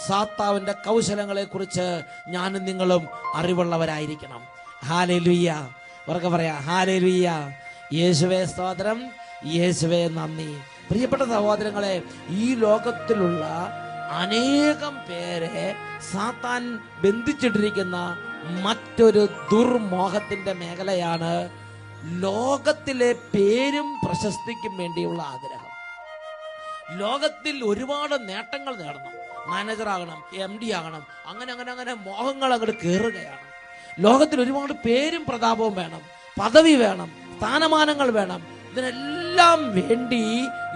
സാത്താവിന്റെ കൗശലങ്ങളെ കുറിച്ച് ഞാനും നിങ്ങളും അറിവുള്ളവരായിരിക്കണം. ഹല്ലേലൂയ. ഉറക്കെ പറയാ, ഹല്ലേലൂയ. യേശുവേ സ്തോത്രം, യേശുവേ നന്ദി. പ്രിയപ്പെട്ട സഹോദരങ്ങളെ, ഈ ലോകത്തിലുള്ള അനേകം പേരെ സാത്താൻ ബന്ധിച്ചിട്ടിരിക്കുന്ന മറ്റൊരു ദുർമോഹത്തിന്റെ മേഖലയാണ് ലോകത്തിലെ പേരും പ്രശസ്തിക്കും വേണ്ടിയുള്ള ആഗ്രഹം. ലോകത്തിൽ ഒരുപാട് നേട്ടങ്ങൾ നേടണം, മാനേജർ ആകണം, MD ആകണം, അങ്ങനെ മോഹങ്ങൾ അങ്ങോട്ട് കയറുകയാണ്. ലോകത്തിൽ ഒരുപാട് പേരും പ്രതാപവും വേണം, പദവി വേണം, സ്ഥാനമാനങ്ങൾ വേണം. ഇതിനെല്ലാം വേണ്ടി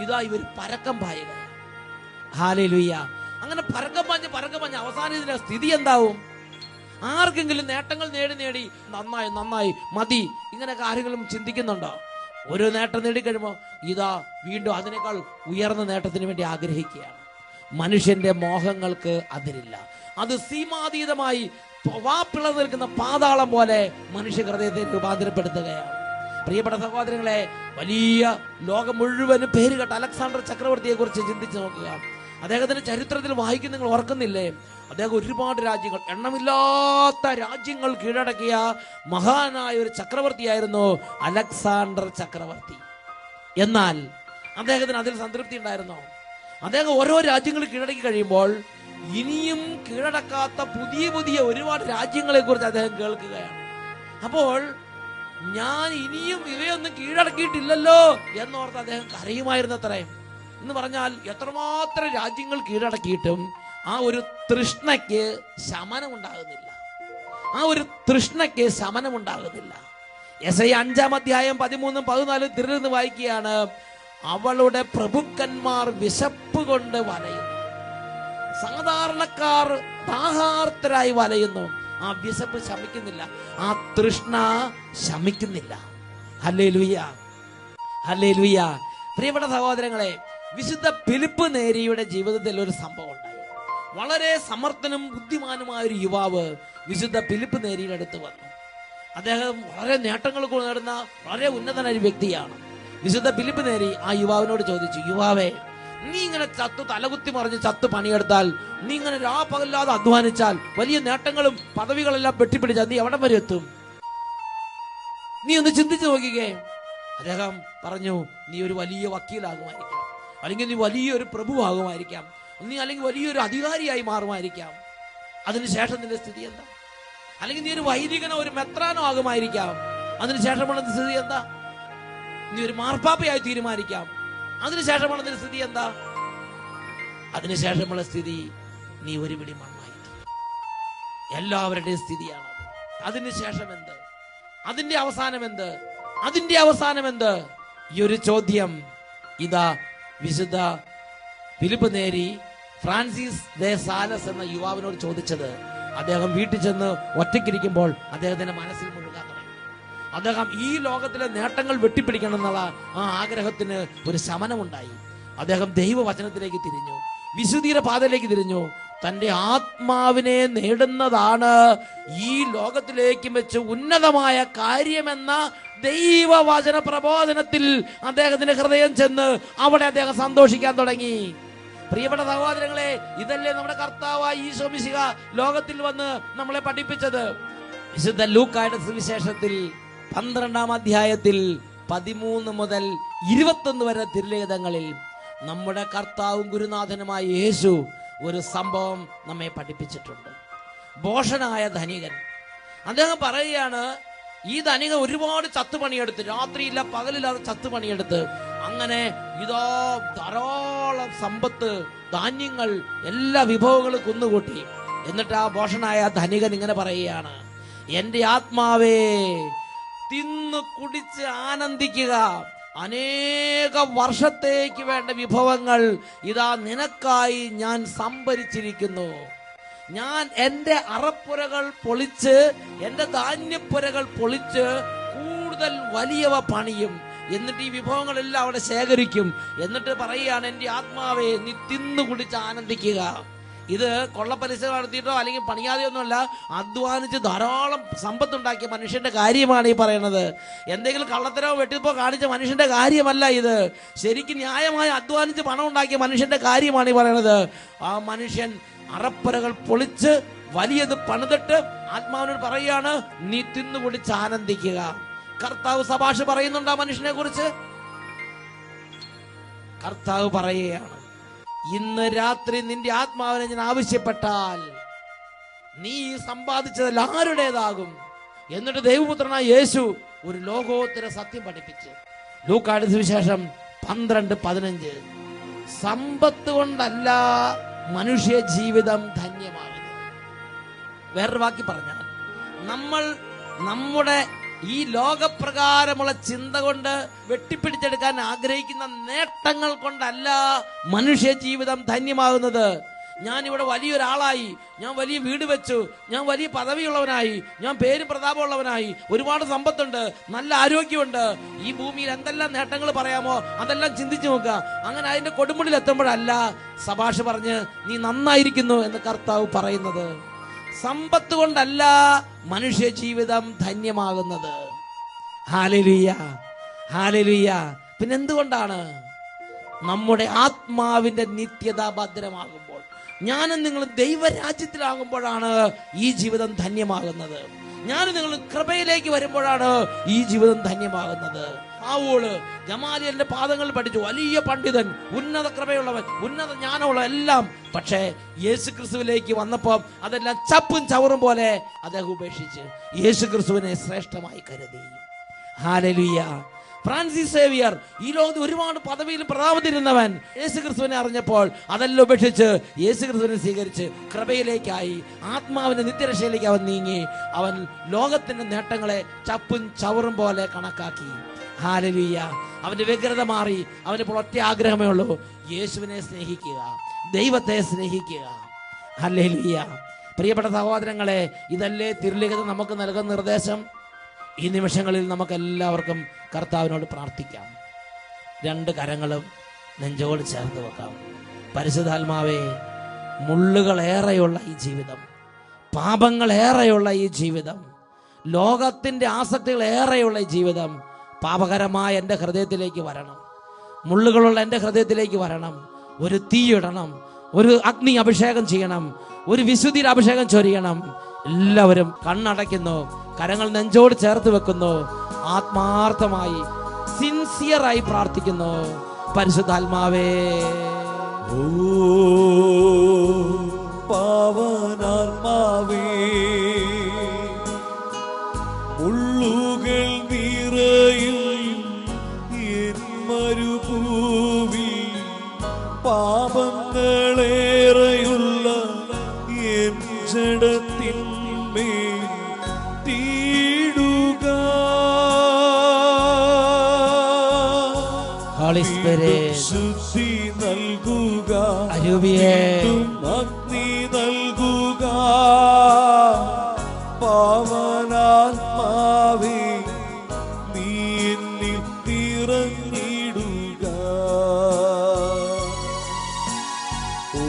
ഇതാ ഇവർ പരക്കം പായുകയാണ്. ഹല്ലേലൂയ. അങ്ങനെ പരക്കം പാഞ്ഞ് അവസാനം ഇതിന്റെ സ്ഥിതി എന്താവും? ആർക്കെങ്കിലും നേട്ടങ്ങൾ നേടി നന്നായി മതി, ഇങ്ങനെയൊക്കെ ആരെങ്കിലും ചിന്തിക്കുന്നുണ്ടോ? ഒരു നേട്ടം നേടിക്കഴിയുമ്പോൾ ഇതാ വീണ്ടും അതിനേക്കാൾ ഉയർന്ന നേട്ടത്തിന് വേണ്ടി ആഗ്രഹിക്കുകയാണ്. മനുഷ്യന്റെ മോഹങ്ങൾക്ക് അതിരില്ല. അത് സീമാതീതമായി പിളർന്നു നിൽക്കുന്ന പാതാളം പോലെ മനുഷ്യ ഹൃദയത്തെ രൂപാന്തരപ്പെടുത്തുകയാണ്. പ്രിയപ്പെട്ട സഹോദരങ്ങളെ, വലിയ ലോകം മുഴുവനും പേരുകെട്ട അലക്സാണ്ടർ ചക്രവർത്തിയെ കുറിച്ച് ചിന്തിച്ചു നോക്കുക. അദ്ദേഹത്തിന്റെ ചരിത്രത്തിൽ വായിക്കുന്ന നിങ്ങൾ ഓർക്കുന്നില്ലേ? അദ്ദേഹം ഒരുപാട് രാജ്യങ്ങൾ, എണ്ണമില്ലാത്ത രാജ്യങ്ങൾ കീഴടക്കിയ മഹാനായ ഒരു ചക്രവർത്തിയായിരുന്നു അലക്സാണ്ടർ ചക്രവർത്തി. എന്നാൽ അദ്ദേഹത്തിന് അതിൽ സംതൃപ്തി ഉണ്ടായിരുന്നോ? അദ്ദേഹം ഓരോ രാജ്യങ്ങൾ കീഴടക്കി കഴിയുമ്പോൾ ഇനിയും കീഴടക്കാത്ത പുതിയ ഒരുപാട് രാജ്യങ്ങളെ കുറിച്ച് അദ്ദേഹം കേൾക്കുകയാണ്. അപ്പോൾ ഞാൻ ഇനിയും ഇവയൊന്നും കീഴടക്കിയിട്ടില്ലല്ലോ എന്നോർത്ത് അദ്ദേഹം കരയുമായിരുന്നത്രേ. എന്ന് പറഞ്ഞാൽ എത്രമാത്രം രാജ്യങ്ങൾ കീഴടക്കിയിട്ടും ആ ഒരു തൃഷ്ണയ്ക്ക് ശമനമുണ്ടാകുന്നില്ല. യെശയ്യാ 5-ാം അധ്യായം 13-14 തിരുന്ന് വായിക്കുകയാണ്. അവളുടെ പ്രഭുക്കന്മാർ വിശപ്പ് കൊണ്ട് വലയുന്നു, സാധാരണക്കാർ ദാഹാർത്തരായി വലയുന്നു. ആ വിശപ്പ് ശമിക്കുന്നില്ല, ആ തൃഷ്ണ ശമിക്കുന്നില്ല. Hallelujah, hallelujah. പ്രിയപ്പെട്ട സഹോദരങ്ങളെ, വിശുദ്ധ ഫിലിപ്പ് നേരിയുടെ ജീവിതത്തിൽ ഒരു സംഭവം ഉണ്ടായി. വളരെ സമർത്ഥനും ബുദ്ധിമാനുമായ ഒരു യുവാവ് വിശുദ്ധ ഫിലിപ്പ് നേരിയുടെ അടുത്ത് വന്നു. അദ്ദേഹം വളരെ നേട്ടങ്ങൾ നേടുന്ന വളരെ ഉന്നതനായ ഒരു വ്യക്തിയാണ്. വിശുദ്ധ ഫിലിപ്പ് നേരി ആ യുവാവിനോട് ചോദിച്ചു, യുവാവേ, നീ ഇങ്ങനെ തലകുത്തി മറിഞ്ഞ് പണിയെടുത്താൽ, നീ ഇങ്ങനെ രാപ്പകല്ലാതെ അധ്വാനിച്ചാൽ, വലിയ നേട്ടങ്ങളും പദവികളെല്ലാം വെട്ടിപ്പിടിച്ചാൽ നീ എവിടെ വരെ എത്തും? നീ ഒന്ന് ചിന്തിച്ചു നോക്കിക്കേ. അദ്ദേഹം പറഞ്ഞു, നീ ഒരു വലിയ വക്കീലാകുമായിരിക്കാം, അല്ലെങ്കിൽ നീ വലിയൊരു പ്രഭുവാകുമായിരിക്കാം, നീ അല്ലെങ്കിൽ വലിയൊരു അധികാരിയായി മാറുമായിരിക്കാം. അതിനുശേഷം നിന്റെ സ്ഥിതി എന്താ? അല്ലെങ്കിൽ നീ ഒരു വൈദികനോ ഒരു മെത്രാനോ ആകുമായിരിക്കാം. അതിനുശേഷമുള്ള സ്ഥിതി എന്താ? നീ ഒരു മാർപ്പാപ്പയായി തീരുമാനിക്കാം. അതിനുശേഷമുള്ള സ്ഥിതി എന്താ? അതിനുശേഷമുള്ള സ്ഥിതി നീ ഒരു പിടി മണ്ണായി. എല്ലാവരുടെയും സ്ഥിതിയാണ്. അതിനുശേഷം എന്ത്? അതിന്റെ അവസാനം എന്ത്? അതിന്റെ അവസാനം എന്ത്? ഈ ഒരു ചോദ്യം ഇതാ വിശുദ്ധ ഫിലിപ്പ് നേരി ഫ്രാൻസിസ് ദെ സാലസ് എന്ന യുവാവിനോട് ചോദിച്ചത്. അദ്ദേഹം വീട്ടിൽ ചെന്ന് ഒറ്റയ്ക്കിരിക്കുമ്പോൾ അദ്ദേഹത്തിന്റെ മനസ്സിൽ മുഴുകാൻ തുടങ്ങി. അദ്ദേഹം ഈ ലോകത്തിലെ നേട്ടങ്ങൾ വെട്ടിപ്പിടിക്കണം എന്നുള്ള ആ ആഗ്രഹത്തിന് ഒരു ശമനമുണ്ടായി. അദ്ദേഹം ദൈവവചനത്തിലേക്ക് തിരിഞ്ഞു, വിശുദ്ധിയുടെ പാതയിലേക്ക് തിരിഞ്ഞു. തന്റെ ആത്മാവിനെ നേടുന്നതാണ് ഈ ലോകത്തിലേക്ക് വെച്ച് ഉന്നതമായ കാര്യമെന്ന ദൈവവചന പ്രബോധനത്തിൽ അദ്ദേഹത്തിന്റെ ഹൃദയം ചെന്ന് അവിടെ അദ്ദേഹം സന്തോഷിക്കാൻ തുടങ്ങി. പ്രിയപ്പെട്ട സഹോദരങ്ങളെ, ഇതല്ലേ നമ്മുടെ കർത്താവായ ഈശോ മിശിഹ ലോകത്തിൽ വന്ന് നമ്മളെ പഠിപ്പിച്ചത്? വിശുദ്ധ ലൂക്കായുടെ സുവിശേഷത്തിൽ 12-ാം അധ്യായത്തിൽ 13 മുതൽ 21 വരെ തിരുലേഖങ്ങളിൽ നമ്മുടെ കർത്താവും ഗുരുനാഥനുമായ യേശു ഒരു സംഭവം നമ്മെ പഠിപ്പിച്ചിട്ടുണ്ട്. ഭോഷനായ ധനികൻ, അദ്ദേഹം പറയുകയാണ്, ഈ ധനികൻ ഒരുപാട് ചത്തുപണിയെടുത്ത്, രാത്രിയില്ല പകലില്ലാതെ ചത്തുപണിയെടുത്ത്, അങ്ങനെ ഇതോ ധാരാളം സമ്പത്ത്, ധാന്യങ്ങൾ, എല്ലാ വിഭവങ്ങളും കുന്നുകൂട്ടി. എന്നിട്ട് ആ ഭോഷനായ ധനികൻ ഇങ്ങനെ പറയുകയാണ്, എന്റെ ആത്മാവേ തിന്നു കുടിച്ച് ആനന്ദിക്കുക, അനേക വർഷത്തേക്ക് വേണ്ട വിഭവങ്ങൾ ഇതാ നിനക്കായി ഞാൻ സംഭരിച്ചിരിക്കുന്നു. ഞാൻ എൻ്റെ അറപ്പുരകൾ പൊളിച്ച്, എൻ്റെ ധാന്യപ്പുരകൾ പൊളിച്ച് കൂടുതൽ വലിയവ പണിയും. എന്നിട്ട് ഈ വിഭവങ്ങളെല്ലാം അവിടെ ശേഖരിക്കും. എന്നിട്ട് പറയുകയാണ്, എൻ്റെ ആത്മാവേ നീ തിന്നു കുടിച്ച് ആനന്ദിക്കുക. ഇത് കൊള്ളപ്പലിശ നടത്തിയിട്ടോ അല്ലെങ്കിൽ പണിയാതെയൊന്നുമല്ല, അധ്വാനിച്ച് ധാരാളം സമ്പത്തുണ്ടാക്കിയ മനുഷ്യന്റെ കാര്യമാണ് ഈ പറയുന്നത്. എന്തെങ്കിലും കള്ളത്തരോ വെട്ടിപ്പോ കാണിച്ച മനുഷ്യന്റെ കാര്യമല്ല ഇത്. ശരിക്കും ന്യായമായി അധ്വാനിച്ച് പണം ഉണ്ടാക്കിയ മനുഷ്യന്റെ കാര്യമാണ് ഈ പറയുന്നത്. ആ മനുഷ്യൻ അറപ്പുരകൾ പൊളിച്ച് വലിയത് പണിതിട്ട് ആത്മാവിനോട് പറയുകയാണ്, നീ തിന്നു കുടിച്ച് ആനന്ദിക്കുക. കർത്താവ് സഭാഷ പറയുന്നുണ്ട് ആ മനുഷ്യനെ കുറിച്ച്. കർത്താവ് പറയുകയാണ്, ഇന്ന് രാത്രി നിന്റെ ആത്മാവിനെ ഞാൻ ആവശ്യപ്പെട്ടാൽ നീ സമ്പാദിച്ചതല്ല ആരുടേതാകും. എന്നിട്ട് ദൈവപുത്രനായ യേശു ഒരു ലോകോത്തര സത്യം പഠിപ്പിച്ച് ലൂക്കായുടെ സുവിശേഷം 12:15 സമ്പത്ത് കൊണ്ടല്ല മനുഷ്യ ജീവിതം ധന്യമാകുന്നത്. വേറൊരു വാക്കി പറഞ്ഞാൽ, നമ്മൾ നമ്മുടെ ഈ ലോകപ്രകാരമുള്ള ചിന്ത കൊണ്ട് വെട്ടിപ്പിടിച്ചെടുക്കാൻ ആഗ്രഹിക്കുന്ന നേട്ടങ്ങൾ കൊണ്ടല്ല മനുഷ്യ ജീവിതം ധന്യമാകുന്നത്. ഞാൻ ഇവിടെ വലിയൊരാളായി, ഞാൻ വലിയ വീട് വെച്ചു, ഞാൻ വലിയ പദവിയുള്ളവനായി, ഞാൻ പേരും പ്രതാപമുള്ളവനായി, ഒരുപാട് സമ്പത്തുണ്ട്, നല്ല ആരോഗ്യമുണ്ട്, ഈ ഭൂമിയിൽ എന്തെല്ലാം നേട്ടങ്ങൾ പറയാമോ അതെല്ലാം ചിന്തിച്ചു നോക്കുക. അങ്ങനെ അതിന്റെ കൊടുമുടിയിൽ എത്തുമ്പോഴല്ല സഭാഷ പറഞ്ഞ് നീ നന്നായിരിക്കുന്നു എന്ന് കർത്താവ് പറയുന്നത്. സമ്പത്ത് കൊണ്ടല്ല മനുഷ്യ ജീവിതം ധന്യമാകുന്നത്. Hallelujah, hallelujah. പിന്നെന്തുകൊണ്ടാണ്? നമ്മുടെ ആത്മാവിന്റെ നിത്യത ഭദ്രമാകുമ്പോൾ, ഞാനും നിങ്ങളും ദൈവരാജ്യത്തിലാകുമ്പോഴാണ് ഈ ജീവിതം ധന്യമാകുന്നത്. ഞാനും നിങ്ങളും കൃപയിലേക്ക് വരുമ്പോഴാണ് ഈ ജീവിതം ധന്യമാകുന്നത്. ആവോള് ഗമാലിയലിന്റെ പാദങ്ങൾ പഠിച്ചു, വലിയ പണ്ഡിതൻ, ഉന്നത കൃപയുള്ളവൻ, ഉന്നത ജ്ഞാനമുള്ള എല്ലാം. പക്ഷേ യേശു ക്രിസ്തുവിലേക്ക് വന്നപ്പോൾ അതെല്ലാം ചപ്പും ചവറും പോലെ അദ്ദേഹം ഉപേക്ഷിച്ച് യേശു ക്രിസ്തുവിനെ ശ്രേഷ്ഠമായി കരുതി. ഹല്ലേലൂയ. ഫ്രാൻസിസ് സേവിയർ ഈ ലോകത്ത് ഒരുപാട് പദവിയിലും പ്രതാപത്തിരുന്നവൻ യേശു ക്രിസ്തുവിനെ അറിഞ്ഞപ്പോൾ അതെല്ലാം ഉപേക്ഷിച്ച് യേശു ക്രിസ്തുവിനെ സ്വീകരിച്ച് കൃപയിലേക്കായി, ആത്മാവിന്റെ നിത്യരക്ഷയിലേക്ക് അവൻ നീങ്ങി. അവൻ ലോകത്തിന്റെ നേട്ടങ്ങളെ ചപ്പും ചവറും പോലെ കണക്കാക്കി. ഹല്ലേലൂയ. അവന്റെ വ്യഗ്രത മാറി. അവനിപ്പോൾ ഒറ്റ ആഗ്രഹമേ ഉള്ളൂ, യേശുവിനെ സ്നേഹിക്കുക, ദൈവത്തെ സ്നേഹിക്കുക. ഹല്ലേലൂയ. പ്രിയപ്പെട്ട സഹോദരങ്ങളെ, ഇതല്ലേ തിരുലിഖിതം നമുക്ക് നൽകുന്ന നിർദ്ദേശം? ഈ നിമിഷങ്ങളിൽ നമുക്ക് എല്ലാവർക്കും കർത്താവിനോട് പ്രാർത്ഥിക്കാം. 2 കരങ്ങളും നെഞ്ചോട് ചേർത്ത് വെക്കാം. പരിശുദ്ധാത്മാവേ, മുള്ളുകളേറെയുള്ള ഈ ജീവിതം, പാപങ്ങളേറെയുള്ള ഈ ജീവിതം, ലോകത്തിന്റെ ആസക്തികളേറെയുള്ള ഈ ജീവിതം പാപകരമായ എൻ്റെ ഹൃദയത്തിലേക്ക് വരണം. മുള്ളുകളുള്ള എൻ്റെ ഹൃദയത്തിലേക്ക് വരണം. ഒരു തീയിടണം, ഒരു അഗ്നി അഭിഷേകം ചെയ്യണം, ഒരു വിശുദ്ധിയുടെ അഭിഷേകം ചൊരിയണം. എല്ലാവരും കണ്ണടയ്ക്കുന്നു, കരങ്ങൾ നെഞ്ചോട് ചേർത്ത് വെക്കുന്നു, ആത്മാർത്ഥമായി സിൻസിയറായി പ്രാർത്ഥിക്കുന്നു. പരിശുദ്ധാത്മാവേ, ഓ പാവനാത്മാവേ, മുള്ളുകൾ നിറയിൽ എൻ മരുഭൂമി Holy Spirit. ശുദ്ധി നൽകുക, അരൂപിയേ അഗ്നി നൽകുക, പാവനാത്മാവേ നീ എന്നിൽ നിറഞ്ഞിടുക. ഓ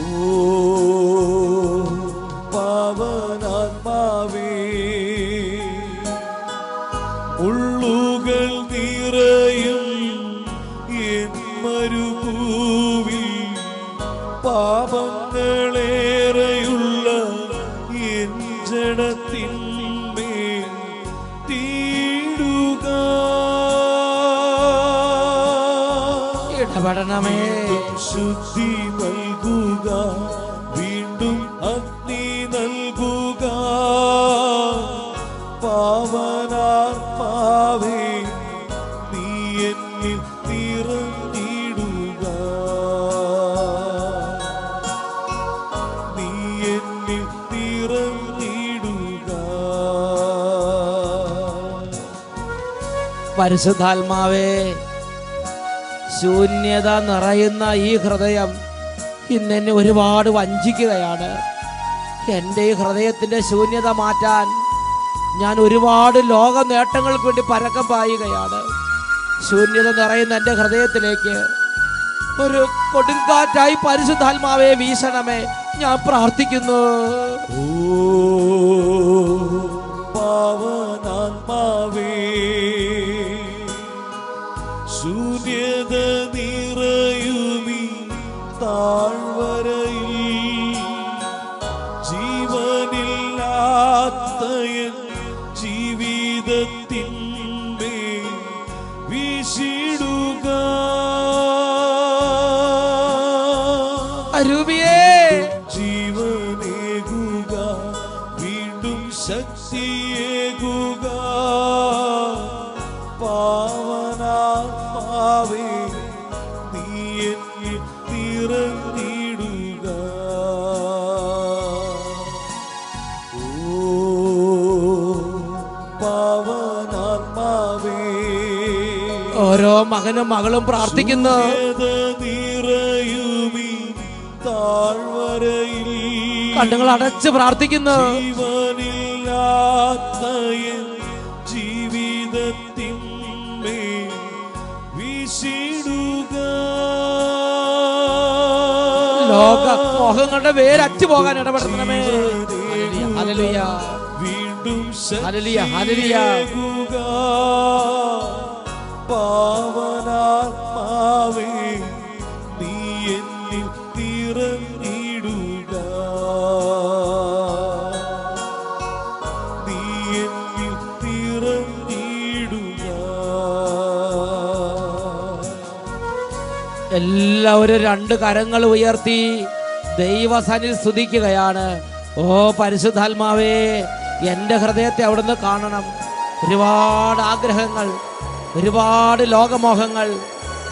പാവനാത്മാവേ, ഉള്ളുകൾ നിറയും എൻ മരുഭൂവിൽ, പാപങ്ങളേറെയുള്ള എൻ ജഡത്തിന്മേൽ തീടുക. ഇടപെടണമേ. ശുദ്ധി നൽകുക, വീണ്ടും അഗ്നി നൽകുക, പാവനാത്മാവേ നീ എന്നിൽ നിറഞ്ഞിടുക. നീ എന്നിൽ നിറഞ്ഞിടുക. പരിശുദ്ധാത്മാവേ, ശൂന്യത നിറയുന്ന ഈ ഹൃദയം ഇന്നെന്നെ ഒരുപാട് വഞ്ചിക്കുകയാണ്. എൻ്റെ ഈ ഹൃദയത്തിൻ്റെ ശൂന്യത മാറ്റാൻ ഞാൻ ഒരുപാട് ലോക നേട്ടങ്ങൾക്ക് വേണ്ടി പരക്കം പായുകയാണ്. ശൂന്യത നിറയുന്ന എൻ്റെ ഹൃദയത്തിലേക്ക് ഒരു കൊടുങ്കാറ്റായി പരിശുദ്ധാത്മാവേ വീശണമേ, ഞാൻ പ്രാർത്ഥിക്കുന്നു. ഓ പാവനാത്മാവേ, ശൂന്യത നിറയുമീ താഴ്വരയിൽ, ജീവനില്ലാത്ത എൻ ജീവിതത്തിന്മേൽ വീശിടുക. അരൂപിയേ ജീവനേകുക, വീണ്ടും ശക്തിയേകുക, പാവനാത്മാവേ നീ എന്നിൽ നിറഞ്ഞിടുക. ഓ പാവനാത്മാവേ, ഓരോ മകനും മകളും പ്രാർത്ഥിക്കുന്നു. നിറയുമീ താഴ്വരയിൽ, കണ്ണുകൾ അടച്ച് പ്രാർത്ഥിക്കുന്നു. ജീവനില്ലാത്ത എൻ ജീവിതത്തിന്മേൽ വീശിടുക. ലോക മോഹങ്ങളുടെ വേരറ്റു പോകാൻ ഇടപെടണമേ. ഹല്ലേലൂയ, വീണ്ടും ഹല്ലേലൂയ, ഹല്ലേലൂയ. ശക്തിയേകുക, പാവനാത്മാവേ നീ എന്നിൽ നിറഞ്ഞിടുക. നീ എന്നിൽ നിറഞ്ഞിടുക. എല്ലാവരും രണ്ട് കരങ്ങൾ ഉയർത്തി ദൈവസന്നിധിയിൽ സ്തുതിക്കുകയാണ്. ഓ പരിശുദ്ധാത്മാവേ, എൻ്റെ ഹൃദയത്തെ അവിടുന്ന് കാണണം. ഒരുപാട് ആഗ്രഹങ്ങൾ, ഒരുപാട് ലോകമോഹങ്ങൾ,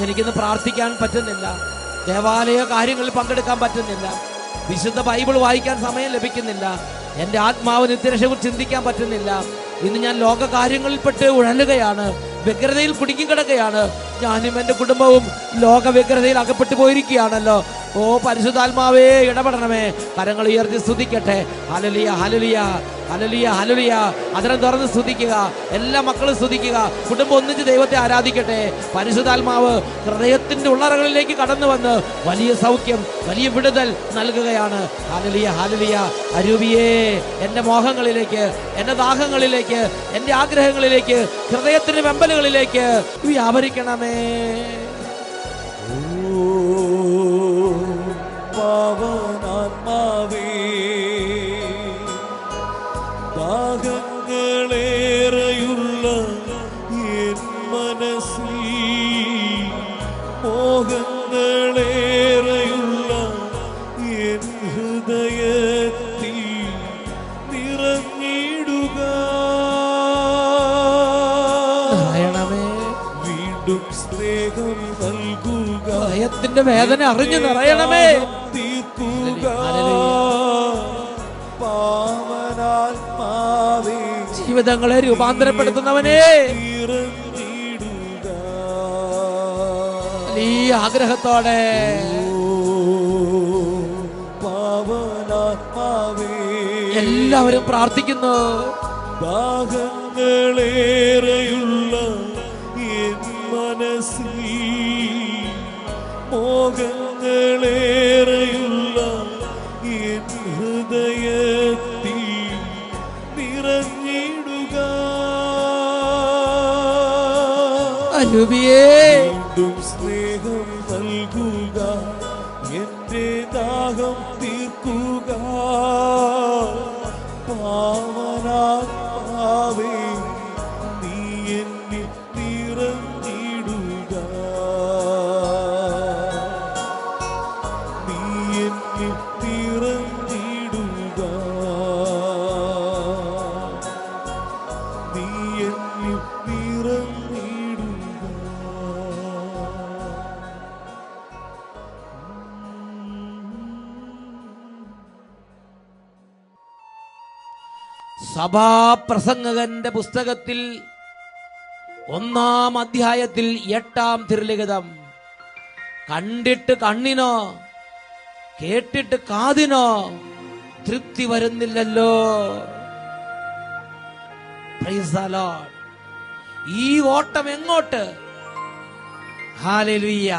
എനിക്കിന്ന് പ്രാർത്ഥിക്കാൻ പറ്റുന്നില്ല, ദേവാലയ കാര്യങ്ങളിൽ പങ്കെടുക്കാൻ പറ്റുന്നില്ല, വിശുദ്ധ ബൈബിൾ വായിക്കാൻ സമയം ലഭിക്കുന്നില്ല, എൻ്റെ ആത്മാവ് നിത്യരക്ഷയെക്കുറിച്ച് ചിന്തിക്കാൻ പറ്റുന്നില്ല. ഇന്ന് ഞാൻ ലോക കാര്യങ്ങളിൽപ്പെട്ട് ഉഴലുകയാണ്, വ്യഗ്രതയിൽ കുടുങ്ങിക്കിടക്കുകയാണ്. ഞാനും എൻ്റെ കുടുംബവും ലോക വ്യഗ്രതയിൽ അകപ്പെട്ടു പോയിരിക്കുകയാണല്ലോ. ഓ പരിശുദ്ധാത്മാവേ, ഇടപെടണമേ. കരങ്ങൾ ഉയർത്തി സ്തുതിക്കട്ടെ. Hallelujah, hallelujah, hallelujah, hallelujah. അതിനെ തുറന്ന് സ്തുതിക്കുക. എല്ലാ മക്കളും സ്തുതിക്കുക. കുടുംബം ഒന്നിച്ച് ദൈവത്തെ ആരാധിക്കട്ടെ. പരിശുദ്ധാത്മാവ് ഹൃദയത്തിന്റെ ഉള്ളറകളിലേക്ക് കടന്നു വന്ന് വലിയ സൗഖ്യം, വലിയ വിടുതൽ നൽകുകയാണ്. Hallelujah, hallelujah. അരൂപിയേ, എൻ്റെ മോഹങ്ങളിലേക്ക്, എൻ്റെ ദാഹങ്ങളിലേക്ക്, എൻ്റെ ആഗ്രഹങ്ങളിലേക്ക്, ഹൃദയത്തിന്റെ വെമ്പലുകളിലേക്ക് വ്യാപരിക്കണമേ. പാവനാത്മാവേ, ദാഹങ്ങളേറെയുള്ള എൻ മനസ്സിൽ, മോഹങ്ങളേറെയുള്ള എൻ ഹൃദയത്തിൽ നിറഞ്ഞിടുക. വീണ്ടും സ്നേഹം നൽകുക, ഹൃദയത്തിന്റെ വേദന അറിഞ്ഞു നിറയണമേ. തീർക്കുക, പാവനാത്മാവേ വലിയ ആഗ്രഹത്തോടെ പാവനാത്മാവേ എല്ലാവരും പ്രാർത്ഥിക്കുന്നു. ദാഹങ്ങളേറെയുള്ള എൻ മനസ്സിൽ, മോഹങ്ങളേറെയുള്ള എൻ ഹൃദയത്തിൽ നിറഞ്ഞിടുക. വീണ്ടും സ്നേഹം നൽകുക, എന്റെ ദാഹം തീർക്കുക. പാവനാത്മാവേ നീ എന്നിൽ നിറഞ്ഞിടുക, നീ എന്നിൽ നിറഞ്ഞിടുക, നീ എന്നിൽ നിറഞ്ഞിടുക. സഭാപ്രസംഗകന്റെ പുസ്തകത്തിൽ 1-ാം അധ്യായത്തിൽ 8-ാം തിരുലിഖിതം, കണ്ടിട്ട് കണ്ണിനോ കേട്ടിട്ട് കാതിനോ തൃപ്തി വരുന്നില്ലല്ലോ. Price the Lord. ഈ ഓട്ടം എങ്ങോട്ട്? ഹല്ലേലൂയ.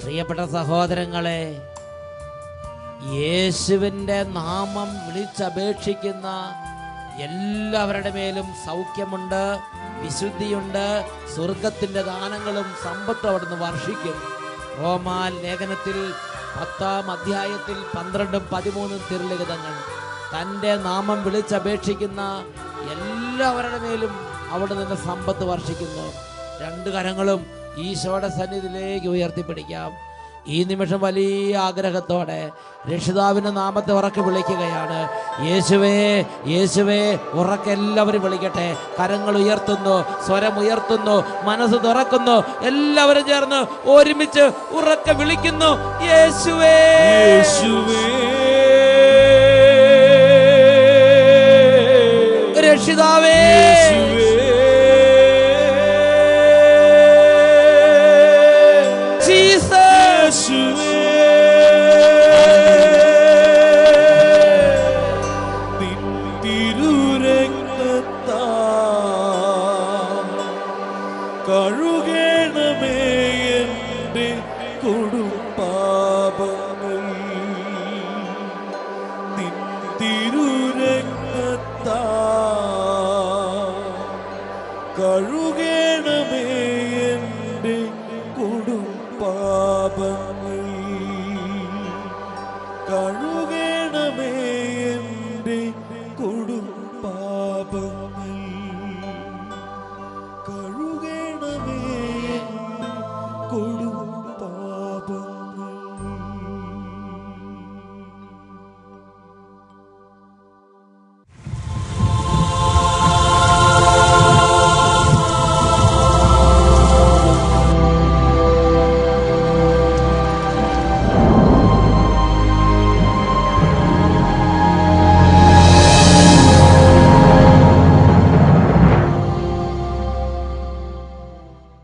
പ്രിയപ്പെട്ട സഹോദരങ്ങളെ, യേശുവിൻ്റെ നാമം വിളിച്ചപേക്ഷിക്കുന്ന എല്ലാവരുടെ മേലും സൗഖ്യമുണ്ട്, വിശുദ്ധിയുണ്ട്, സ്വർഗത്തിൻ്റെ ദാനങ്ങളും സമ്പത്തും അവിടുന്ന് വർഷിക്കും. റോമാൽ ലേഖനത്തിൽ 10-ാം അധ്യായത്തിൽ 12-13 തിരുലിഖിതങ്ങൾ, തൻ്റെ നാമം വിളിച്ചപേക്ഷിക്കുന്ന എല്ലാവരുടെ മേലും അവിടുന്ന് സമ്പത്ത് വർഷിക്കുന്നു. 2 കരങ്ങളും ഈശോയുടെ സന്നിധിയിലേക്ക് ഉയർത്തിപ്പിടിക്കാം. ഈ നിമിഷം വലിയ ആഗ്രഹത്തോടെ രക്ഷിതാവിൻ്റെ നാമത്തെ ഉറക്കെ വിളിക്കുകയാണ്. യേശുവേ, യേശുവേ, ഉറക്കെ എല്ലാവരും വിളിക്കട്ടെ. കരങ്ങൾ ഉയർത്തുന്നു, സ്വരം ഉയർത്തുന്നു, മനസ്സ് തുറക്കുന്നു. എല്ലാവരും ചേർന്ന് ഒരുമിച്ച് ഉറക്കെ വിളിക്കുന്നു, യേശുവേ, യേശുവേ, രക്ഷിതാവേ, കഴുകണമേ എൻ്റെ കൊടുംപാപങ്ങൾ, നിൻ തിരുരക്തത്താൽ കഴുകണമേ എൻ്റെ കൊടുംപാപങ്ങൾ, കഴി